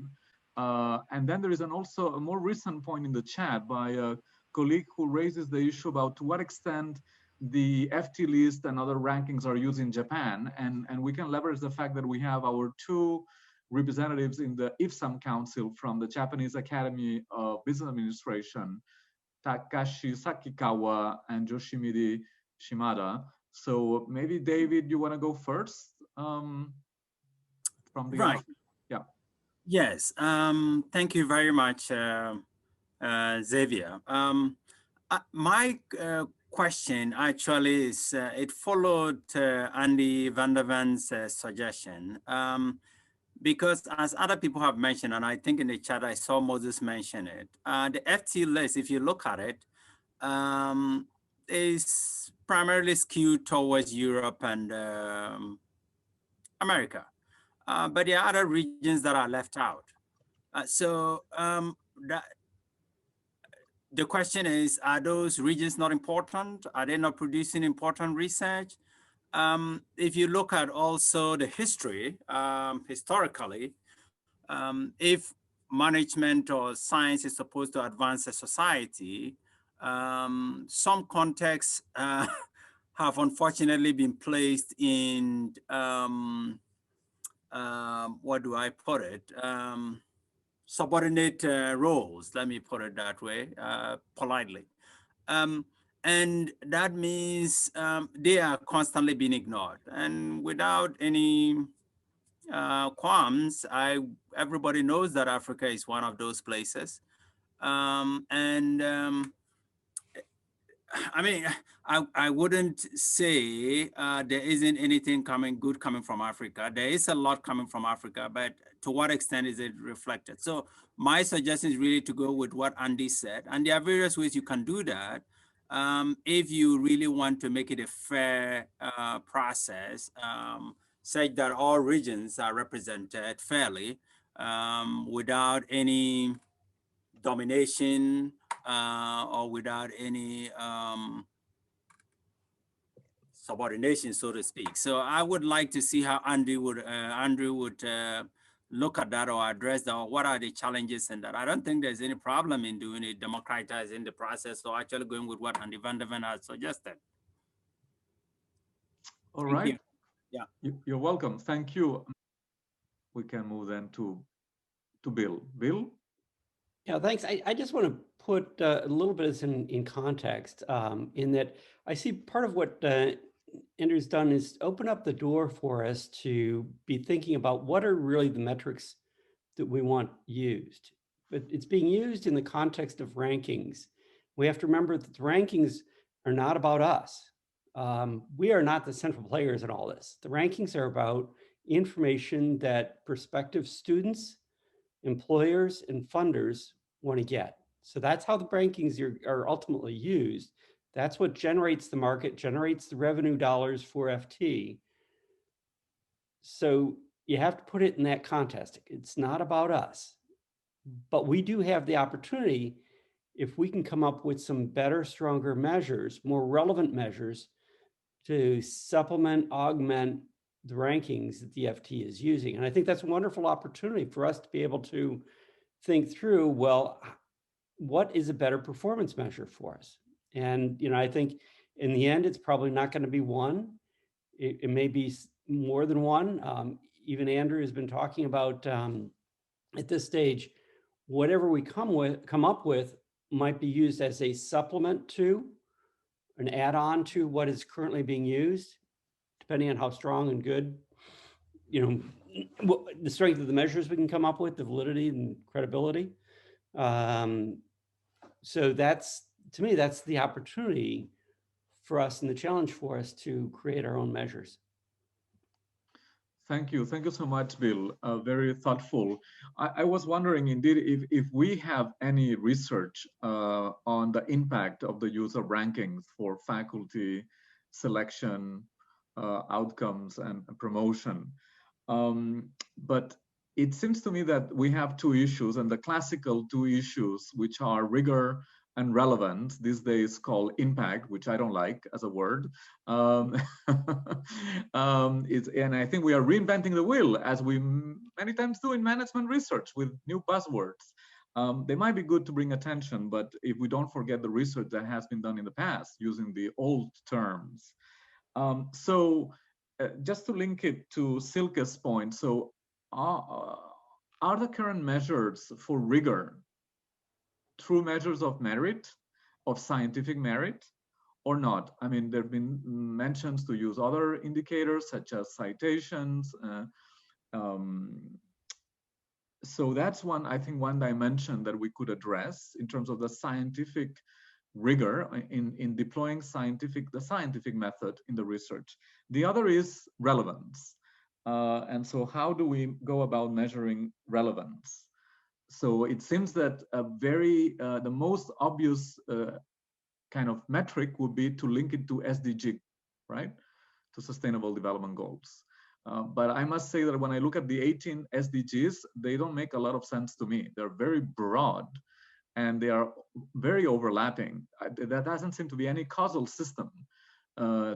And then there is also a more recent point in the chat by a colleague who raises the issue about to what extent the FT list and other rankings are used in Japan, and we can leverage the fact that we have our two representatives in the IFSAM Council from the Japanese Academy of Business Administration, Takashi Sakikawa and Yoshimide Shimada. So maybe David, you want to go first? From the right. Yeah. Yes. Thank you very much, Xavier. My question actually is, it followed Andy van der Ven's suggestion, because as other people have mentioned, and I think in the chat I saw Moses mention it, the FT list, if you look at it, is primarily skewed towards Europe and America, but there are other regions that are left out. the question is, are those regions not important? Are they not producing important research? If you look at also the history, historically, if management or science is supposed to advance a society, some contexts have unfortunately been placed in, what do I put it? Subordinate roles, let me put it that way, politely. And that means they are constantly being ignored. And without any qualms, everybody knows that Africa is one of those places. I mean, I wouldn't say there isn't anything good coming from Africa. There is a lot coming from Africa, but to what extent is it reflected? So my suggestion is really to go with what Andy said. And there are various ways you can do that. If you really want to make it a fair process, such that all regions are represented fairly, without any domination or without any subordination, so to speak. So I would like to see how Andrew would look at that or address that, or what are the challenges in that. I don't think there's any problem in doing it, democratizing the process, or actually going with what Andy van der Ven has suggested. All right. Thank you. Yeah. You're welcome. Thank you. We can move then to Bill. Bill? Yeah, thanks. I just want to put a little bit of this in context, in that I see part of what Andrew's done is open up the door for us to be thinking about what are really the metrics that we want used. But it's being used in the context of rankings. We have to remember that the rankings are not about us. We are not the central players in all this. The rankings are about information that prospective students, employers, and funders want to get. So that's how the rankings are ultimately used. That's what generates the market, generates the revenue dollars for FT. So you have to put it in that context. It's not about us, but we do have the opportunity, if we can come up with some better, stronger measures, more relevant measures, to supplement, augment the rankings that the FT is using. And I think that's a wonderful opportunity for us to be able to think through, well, what is a better performance measure for us? And I think in the end, it's probably not going to be one. It may be more than one. Even Andrew has been talking about at this stage, whatever we come up with might be used as a supplement to, an add-on to what is currently being used, depending on how strong and good, the strength of the measures we can come up with, the validity and credibility. So that's, to me, that's the opportunity for us and the challenge for us to create our own measures. Thank you. Thank you so much, Bill. Very thoughtful. I was wondering, indeed, if we have any research on the impact of the use of rankings for faculty selection, outcomes, and promotion. But it seems to me that we have two issues, and the classical two issues, which are rigor and relevance, these days called impact, which I don't like as a word. And I think we are reinventing the wheel, as we many times do in management research with new buzzwords. They might be good to bring attention, but if we don't forget the research that has been done in the past using the old terms. Just to link it to Silke's point, so are the current measures for rigor true measures of merit, of scientific merit, or not? I mean, there have been mentions to use other indicators such as citations. So that's one, I think, one dimension that we could address in terms of the scientific rigor in deploying the scientific method in the research. The other is relevance. And so how do we go about measuring relevance? So it seems that the most obvious kind of metric would be to link it to SDG, right? To Sustainable Development Goals. But I must say that when I look at the 18 SDGs, they don't make a lot of sense to me. They're very broad. and they are very overlapping. There doesn't seem to be any causal system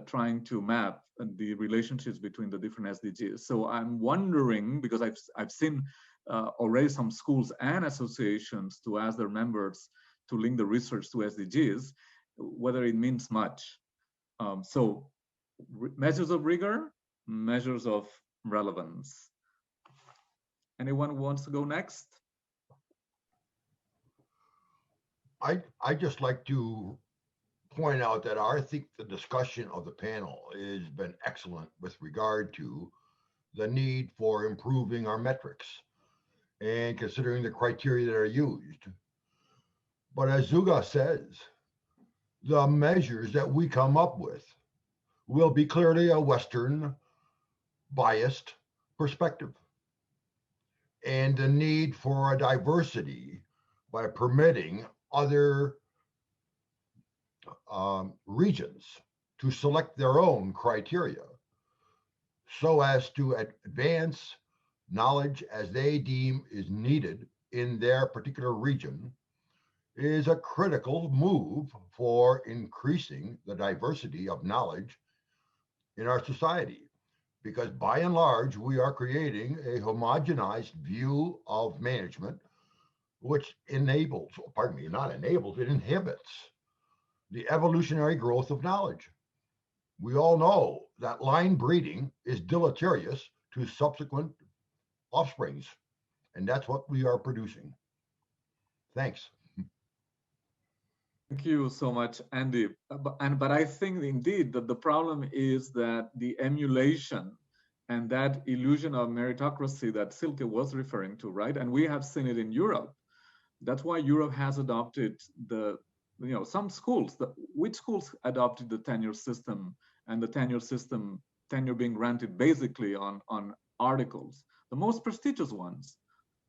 trying to map the relationships between the different SDGs. So I'm wondering, because I've seen already some schools and associations to ask their members to link the research to SDGs, whether it means much. So measures of rigor, measures of relevance. Anyone who wants to go next? I just like to point out that I think the discussion of the panel has been excellent with regard to the need for improving our metrics and considering the criteria that are used. But as Zuga says, the measures that we come up with will be clearly a Western biased perspective. And the need for a diversity by permitting other regions to select their own criteria so as to advance knowledge as they deem is needed in their particular region is a critical move for increasing the diversity of knowledge in our society. Because by and large, we are creating a homogenized view of management, which enables, pardon me, not enables, it inhibits the evolutionary growth of knowledge. We all know that line breeding is deleterious to subsequent offsprings, and that's what we are producing. Thanks. Thank you so much, Andy. But I think indeed that the problem is that the emulation and that illusion of meritocracy that Silke was referring to, right? And we have seen it in Europe. That's why Europe has adopted some schools. Which schools adopted the tenure system, and the tenure being granted basically on articles, the most prestigious ones,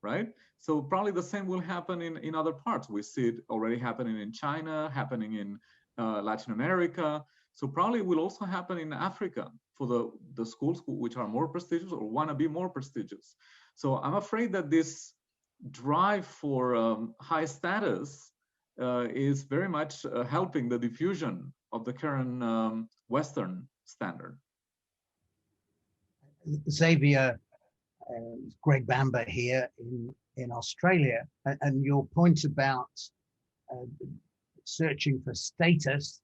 right? So probably the same will happen in other parts. We see it already happening in China, happening in Latin America. So probably it will also happen in Africa for the schools which are more prestigious or want to be more prestigious. So I'm afraid that this drive for high status is very much helping the diffusion of the current Western standard. Xavier, Greg Bamber here in Australia, and your point about searching for status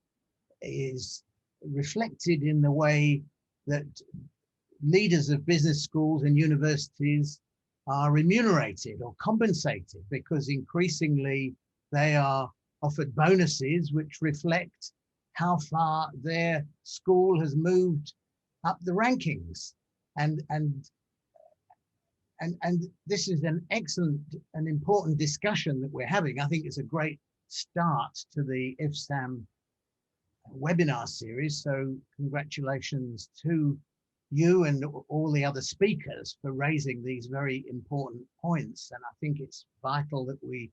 is reflected in the way that leaders of business schools and universities are remunerated or compensated, because increasingly they are offered bonuses which reflect how far their school has moved up the rankings. And this is an excellent and important discussion that we're having. I think it's a great start to the IFSAM webinar series. So congratulations to you and all the other speakers for raising these very important points. And I think it's vital that we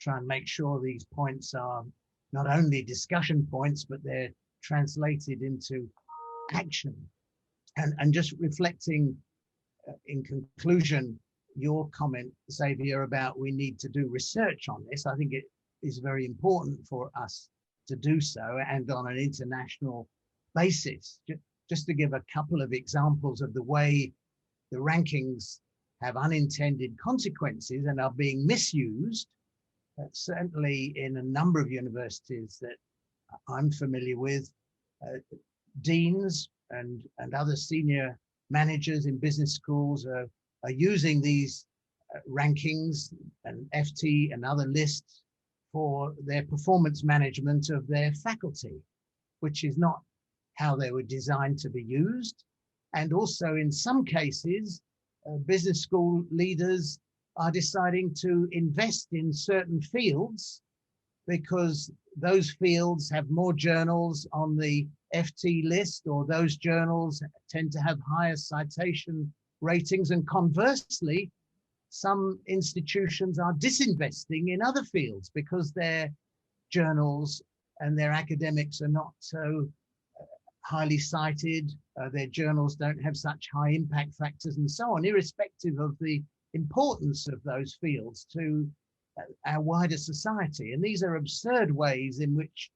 try and make sure these points are not only discussion points, but they're translated into action. And just reflecting in conclusion, your comment, Xavier, about we need to do research on this. I think it is very important for us to do so, and on an international basis. Just to give a couple of examples of the way the rankings have unintended consequences and are being misused, certainly in a number of universities that I'm familiar with, deans and other senior managers in business schools are using these rankings and FT and other lists for their performance management of their faculty, which is not how they were designed to be used. And also in some cases, business school leaders are deciding to invest in certain fields because those fields have more journals on the FT list, or those journals tend to have higher citation ratings. And conversely, some institutions are disinvesting in other fields because their journals and their academics are not so highly cited, their journals don't have such high impact factors and so on, irrespective of the importance of those fields to our wider society. And these are absurd ways in which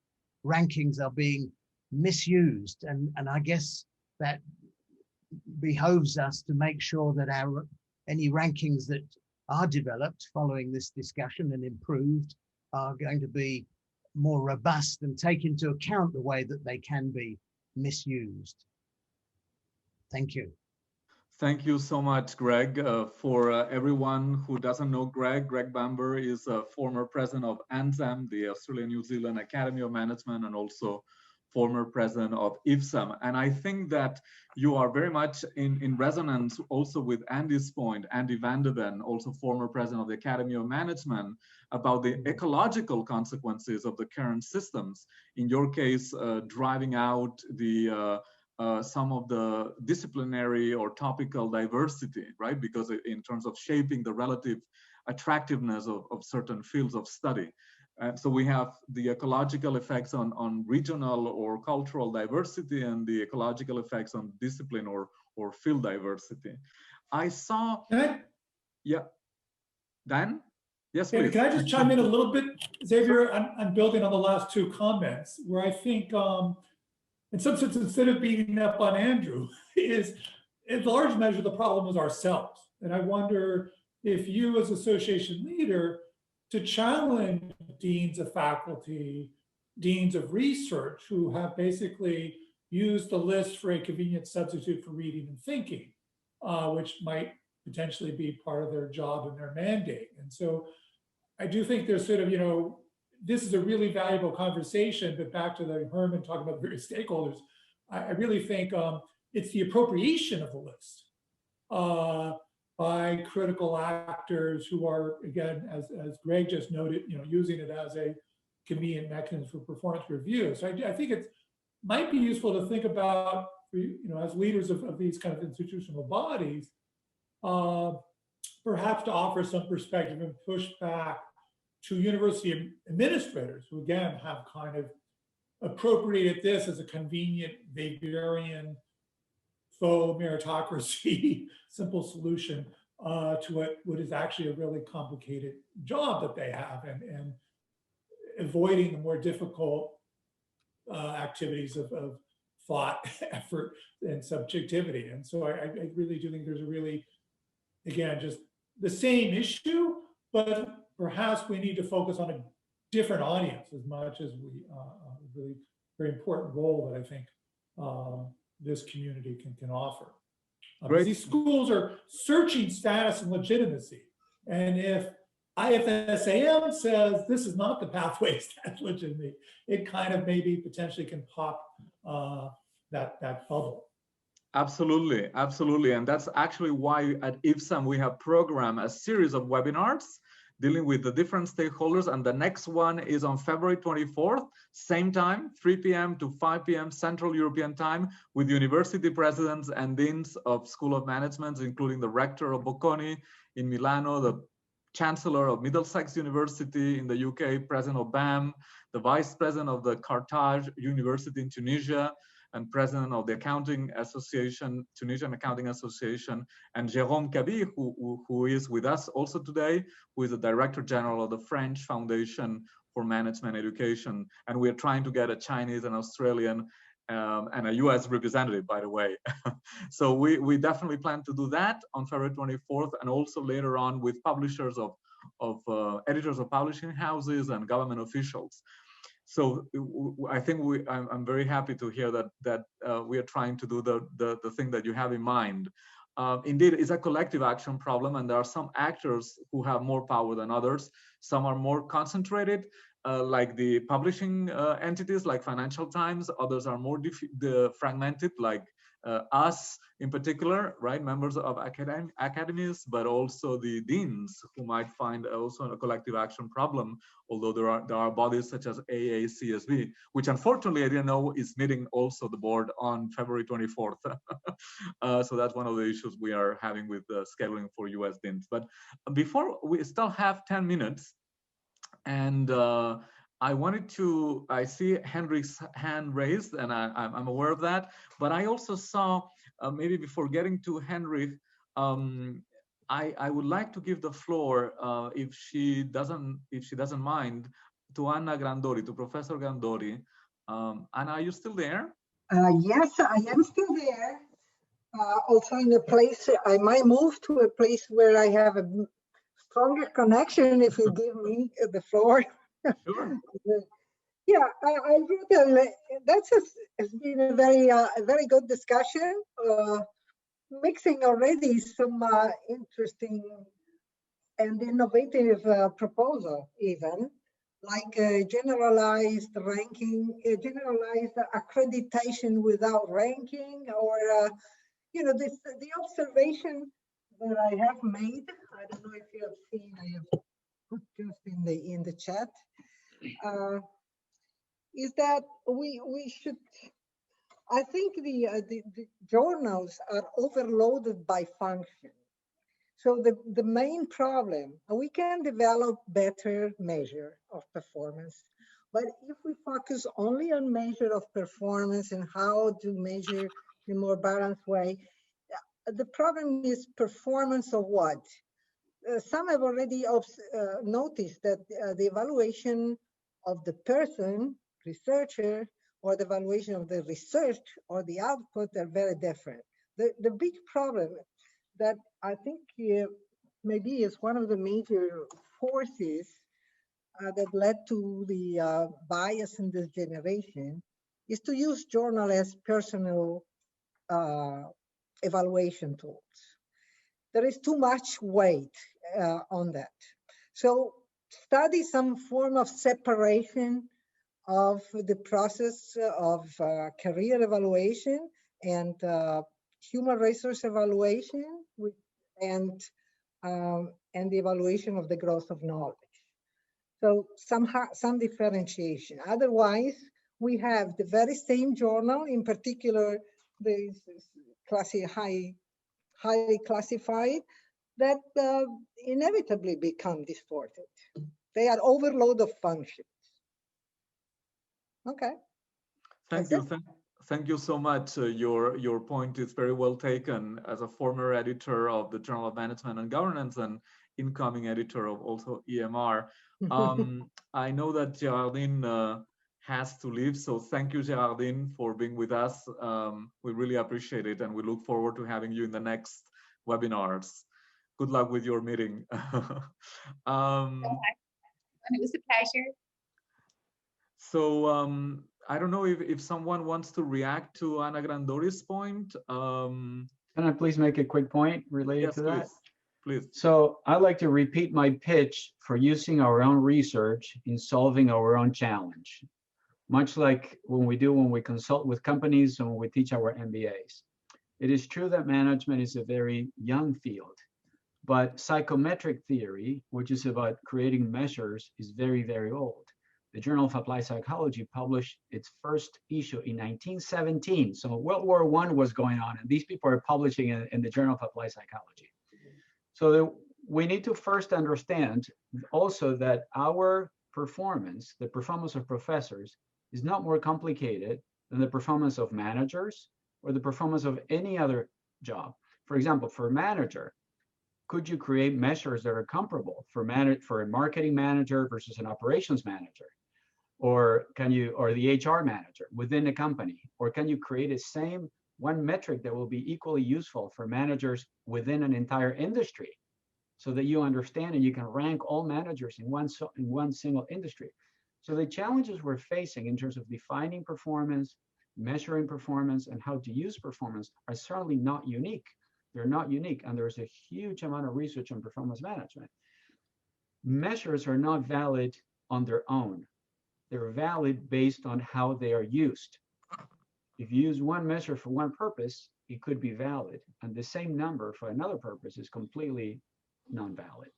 rankings are being misused. And I guess that behoves us to make sure that any rankings that are developed following this discussion and improved are going to be more robust and take into account the way that they can be misused. Thank you. Thank you so much, Greg. For everyone who doesn't know Greg Bamber is a former president of ANZAM, the Australia-New Zealand Academy of Management, and also former president of IFSAM. And I think that you are very much in resonance also with Andy's point, Andy van der Ven, also former president of the Academy of Management, about the ecological consequences of the current systems. In your case, driving out the some of the disciplinary or topical diversity, right? Because in terms of shaping the relative attractiveness of certain fields of study. So we have the ecological effects on regional or cultural diversity and the ecological effects on discipline or field diversity. I saw, yeah, Dan? Yes, please. Can I just chime in a little bit, Xavier? I'm building on the last two comments, where I think, in some sense, instead of beating up on Andrew, is in large measure the problem is ourselves. And I wonder if you as association leader to challenge deans of faculty, deans of research who have basically used the list for a convenient substitute for reading and thinking, which might potentially be part of their job and their mandate. And so I do think there's sort of, you know, this is a really valuable conversation, but back to the Herman talking about various stakeholders, I really think it's the appropriation of the list by critical actors who are, again, as Greg just noted, you know, using it as a convenient mechanism for performance review. So I think it might be useful to think about, you know, as leaders of these kind of institutional bodies, perhaps to offer some perspective and push back to university administrators who, again, have kind of appropriated this as a convenient Weberian faux meritocracy simple solution to what is actually a really complicated job that they have, and avoiding the more difficult activities of thought, effort, and subjectivity. And so I really do think there's a really, again, just the same issue, but perhaps we need to focus on a different audience as much as we really very important role that I think this community can offer. These schools are searching status and legitimacy. And if IFSAM says this is not the pathway to that legitimacy, it kind of maybe potentially can pop that bubble. Absolutely, absolutely. And that's actually why at IFSAM we have programmed a series of webinars dealing with the different stakeholders. And the next one is on February 24th, same time, 3 p.m. to 5 p.m. Central European time, with university presidents and deans of School of Management, including the rector of Bocconi in Milano, the chancellor of Middlesex University in the UK, president of BAM, the vice president of the Carthage University in Tunisia, and president of the Accounting Association, Tunisian Accounting Association, and Jérôme Kabir, who is with us also today, who is the Director General of the French Foundation for Management Education. And we're trying to get a Chinese and Australian and a US representative, by the way. So we definitely plan to do that on February 24th, and also later on with publishers of editors of publishing houses and government officials. So I think I'm very happy to hear that we are trying to do the thing that you have in mind. Indeed, it's a collective action problem, and there are some actors who have more power than others. Some are more concentrated, like the publishing entities, like Financial Times. Others are more fragmented, like us in particular, right? Members of academies, but also the deans, who might find also a collective action problem, although there are bodies such as AACSB, which unfortunately I didn't know is meeting also the board on February 24th. So that's one of the issues we are having with scheduling for US deans. But before, we still have 10 minutes, and I see Henry's hand raised, and I'm aware of that, but I also saw, maybe before getting to Henry, I would like to give the floor, if she doesn't mind, to Anna Grandori, to Professor Grandori. Anna, are you still there? Yes, I am still there. Also in a place, I might move to a place where I have a stronger connection if you give me the floor. Sure. Yeah, I wrote has been a very good discussion, mixing already some interesting and innovative proposal, even like generalized ranking, generalized accreditation without ranking, or the observation that I have made. I don't know if you have seen. I have put just in the chat. Is that we should. I think the journals are overloaded by function. So the main problem, we can develop better measure of performance, but if we focus only on measure of performance and how to measure in a more balanced way, the problem is performance of what? Some have already noticed that the evaluation of the person, researcher, or the evaluation of the research or the output are very different. The big problem that I think maybe is one of the major forces that led to the bias in this generation is to use journal as personal evaluation tools. There is too much weight on that. So study some form of separation of the process of career evaluation and human resource evaluation and the evaluation of the growth of knowledge. So some differentiation. Otherwise, we have the very same journal, in particular, the highly classified, that inevitably become distorted. They are overload of functions. Okay. Thank you. Thank you so much. Your point is very well taken. As a former editor of the Journal of Management and Governance and incoming editor of also EMR, I know that Geraldine has to leave. So thank you, Geraldine, for being with us. We really appreciate it, and we look forward to having you in the next webinars. Good luck with your meeting. It was a pleasure. So I don't know if someone wants to react to Anna Grandori's point. Can I please make a quick point related to that? Please. So I'd like to repeat my pitch for using our own research in solving our own challenge, much like when we consult with companies and when we teach our MBAs. It is true that management is a very young field, but psychometric theory, which is about creating measures, is very, very old. The Journal of Applied Psychology published its first issue in 1917. So World War I was going on, and these people are publishing in the Journal of Applied Psychology. So we need to first understand also that our performance, the performance of professors, is not more complicated than the performance of managers or the performance of any other job. For example, for a manager, could you create measures that are comparable for a marketing manager versus an operations manager? Or the HR manager within a company? Or can you create a same one metric that will be equally useful for managers within an entire industry, so that you understand and you can rank all managers in one single industry? So the challenges we're facing in terms of defining performance, measuring performance, and how to use performance are certainly not unique. They're not unique, and there's a huge amount of research on performance management. Measures are not valid on their own. They're valid based on how they are used. If you use one measure for one purpose, it could be valid, and the same number for another purpose is completely non-valid.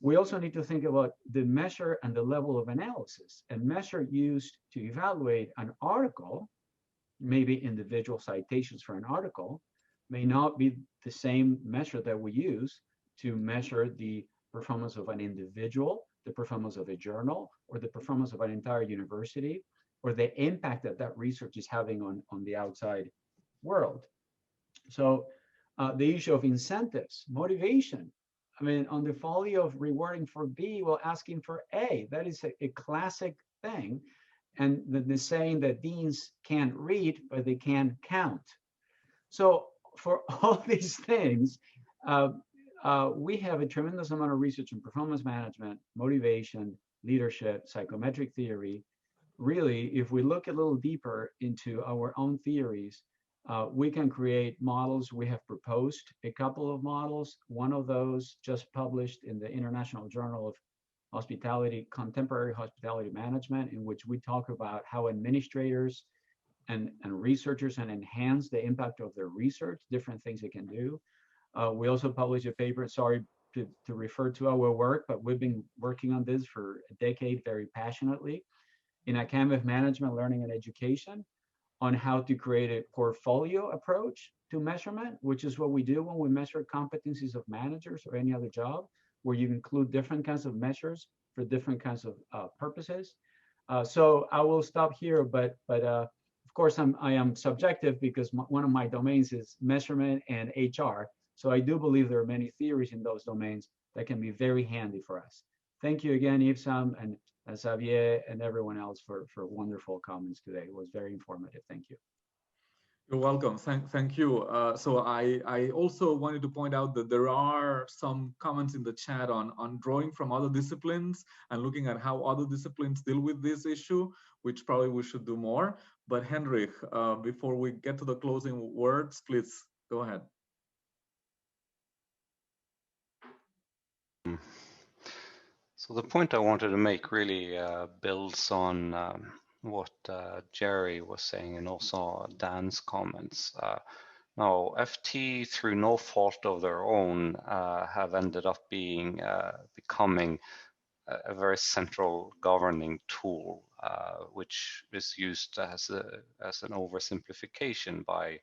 We also need to think about the measure and the level of analysis. A measure used to evaluate an article, maybe individual citations for an article, may not be the same measure that we use to measure the performance of an individual, the performance of a journal, or the performance of an entire university, or the impact that that research is having on the outside world. So The issue of incentives, motivation. I mean, on the folio of rewarding for B, well, asking for A, that is a classic thing. And the saying that deans can't read, but they can count. So for all these things, we have a tremendous amount of research in performance management, motivation, leadership, psychometric theory. Really, if we look a little deeper into our own theories, we can create models. We have proposed a couple of models. One of those just published in the International Journal of Hospitality, Contemporary Hospitality Management, in which we talk about how administrators and researchers can enhance the impact of their research, different things they can do. We also published a paper, sorry to refer to our work, but we've been working on this for a decade very passionately in academic management, learning, and education on how to create a portfolio approach to measurement, which is what we do when we measure competencies of managers or any other job, where you include different kinds of measures for different kinds of purposes. So I will stop here, but of course I am subjective because one of my domains is measurement and HR. So I do believe there are many theories in those domains that can be very handy for us. Thank you again, IFSAM and Xavier and everyone else for wonderful comments today. It was very informative. Thank you. You're welcome. Thank you. So I also wanted to point out that there are some comments in the chat on drawing from other disciplines and looking at how other disciplines deal with this issue, which probably we should do more. But Henrik, before we get to the closing words, please go ahead. So the point I wanted to make really builds on what Jerry was saying and also Dan's comments. Now, FT, through no fault of their own, have ended up becoming a very central governing tool, which is used as an oversimplification by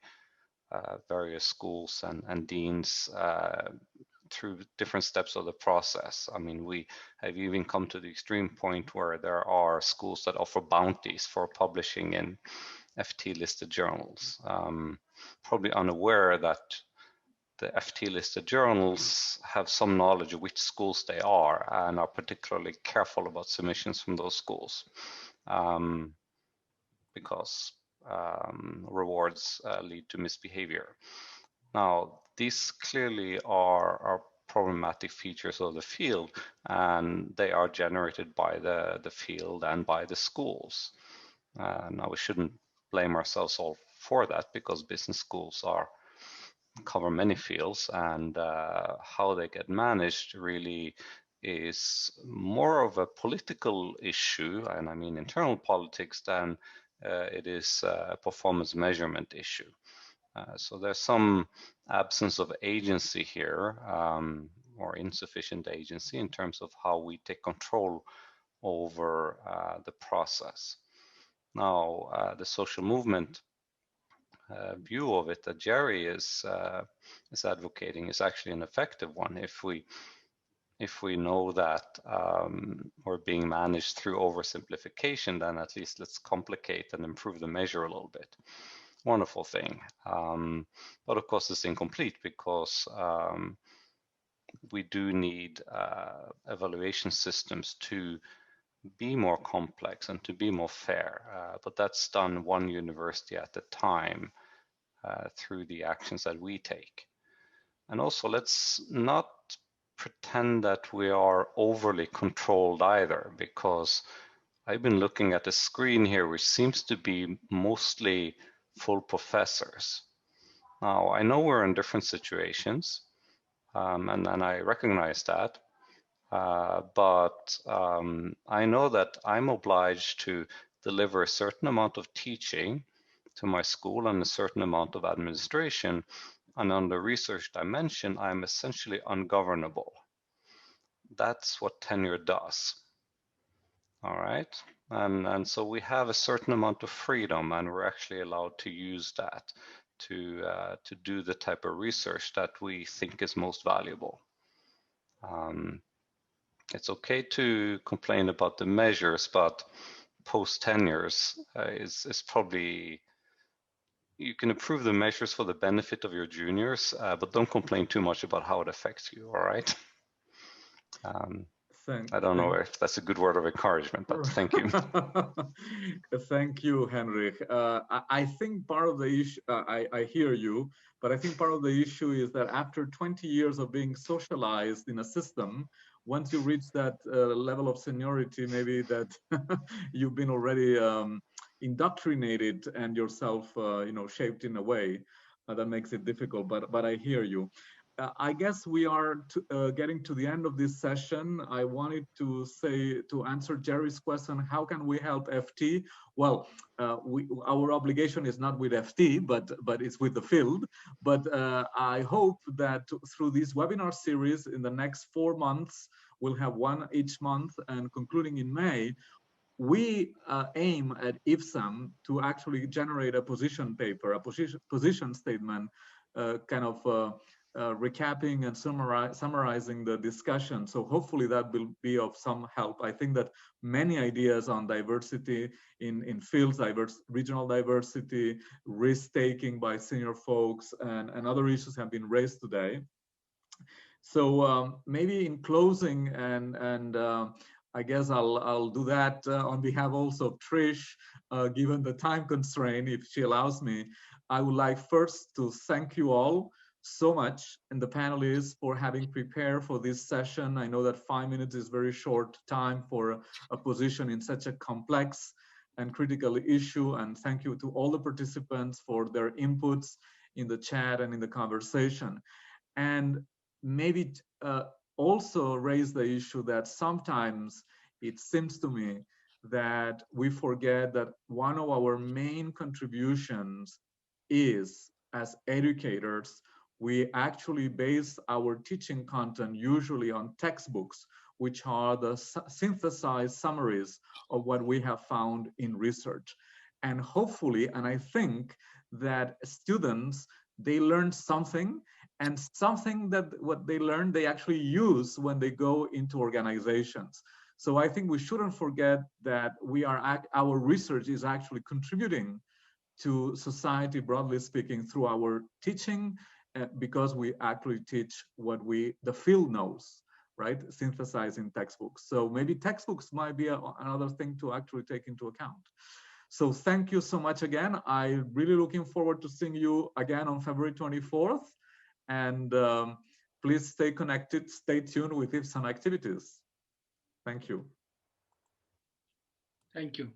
various schools and deans through different steps of the process. I mean, we have even come to the extreme point where there are schools that offer bounties for publishing in FT-listed journals, probably unaware that the FT-listed journals have some knowledge of which schools they are and are particularly careful about submissions from those schools, because rewards lead to misbehavior. Now, these clearly are problematic features of the field, and they are generated by the field and by the schools. Now, we shouldn't blame ourselves all for that, because business schools cover many fields, and how they get managed really is more of a political issue, and I mean internal politics, than it is a performance measurement issue. So there's some absence of agency here, or insufficient agency in terms of how we take control over the process. Now, the social movement view of it that Jerry is advocating is actually an effective one. If we know that we're being managed through oversimplification, then at least let's complicate and improve the measure a little bit. Wonderful thing. But of course it's incomplete, because we do need evaluation systems to be more complex and to be more fair. But that's done one university at a time through the actions that we take. And also, let's not pretend that we are overly controlled either, because I've been looking at the screen here, which seems to be mostly full professors. Now, I know we're in different situations, and I recognize that, but I know that I'm obliged to deliver a certain amount of teaching to my school and a certain amount of administration, and on the research dimension, I'm essentially ungovernable. That's what tenure does. All right, and so we have a certain amount of freedom, and we're actually allowed to use that to do the type of research that we think is most valuable. It's okay to complain about the measures, but post tenures is probably you can approve the measures for the benefit of your juniors, but don't complain too much about how it affects you, all right? I don't know if that's a good word of encouragement, but thank you. Thank you, Henrik. I think part of the issue, I hear you, but I think part of the issue is that after 20 years of being socialized in a system, once you reach that level of seniority, maybe that you've been already indoctrinated and yourself, shaped in a way that makes it difficult. But I hear you. I guess we are getting to the end of this session. I wanted to answer Jerry's question, how can we help FT? Well, our obligation is not with FT, but it's with the field. But I hope that through this webinar series in the next 4 months, we'll have one each month, and concluding in May, we aim at IFSAM to actually generate a position paper, a position statement, recapping and summarizing the discussion. So hopefully that will be of some help. I think that many ideas on diversity in fields, regional diversity, risk-taking by senior folks, and other issues have been raised today. So maybe in closing, and I guess I'll do that on behalf also of Trish, given the time constraint, if she allows me. I would like first to thank you all so much, and the panelists, for having prepared for this session. I know that 5 minutes is very short time for a position in such a complex and critical issue. And thank you to all the participants for their inputs in the chat and in the conversation. And maybe also raise the issue that sometimes it seems to me that we forget that one of our main contributions is, as educators, we actually base our teaching content usually on textbooks, which are the synthesized summaries of what we have found in research. And hopefully, and I think that students, they learn something, and something that what they learn, they actually use when they go into organizations. So I think we shouldn't forget that our research is actually contributing to society, broadly speaking, through our teaching, because we actually teach what the field knows, right? Synthesizing textbooks. So maybe textbooks might be another thing to actually take into account. So thank you so much again. I'm really looking forward to seeing you again on February 24th. And please stay connected, stay tuned with IFSAM activities. Thank you. Thank you.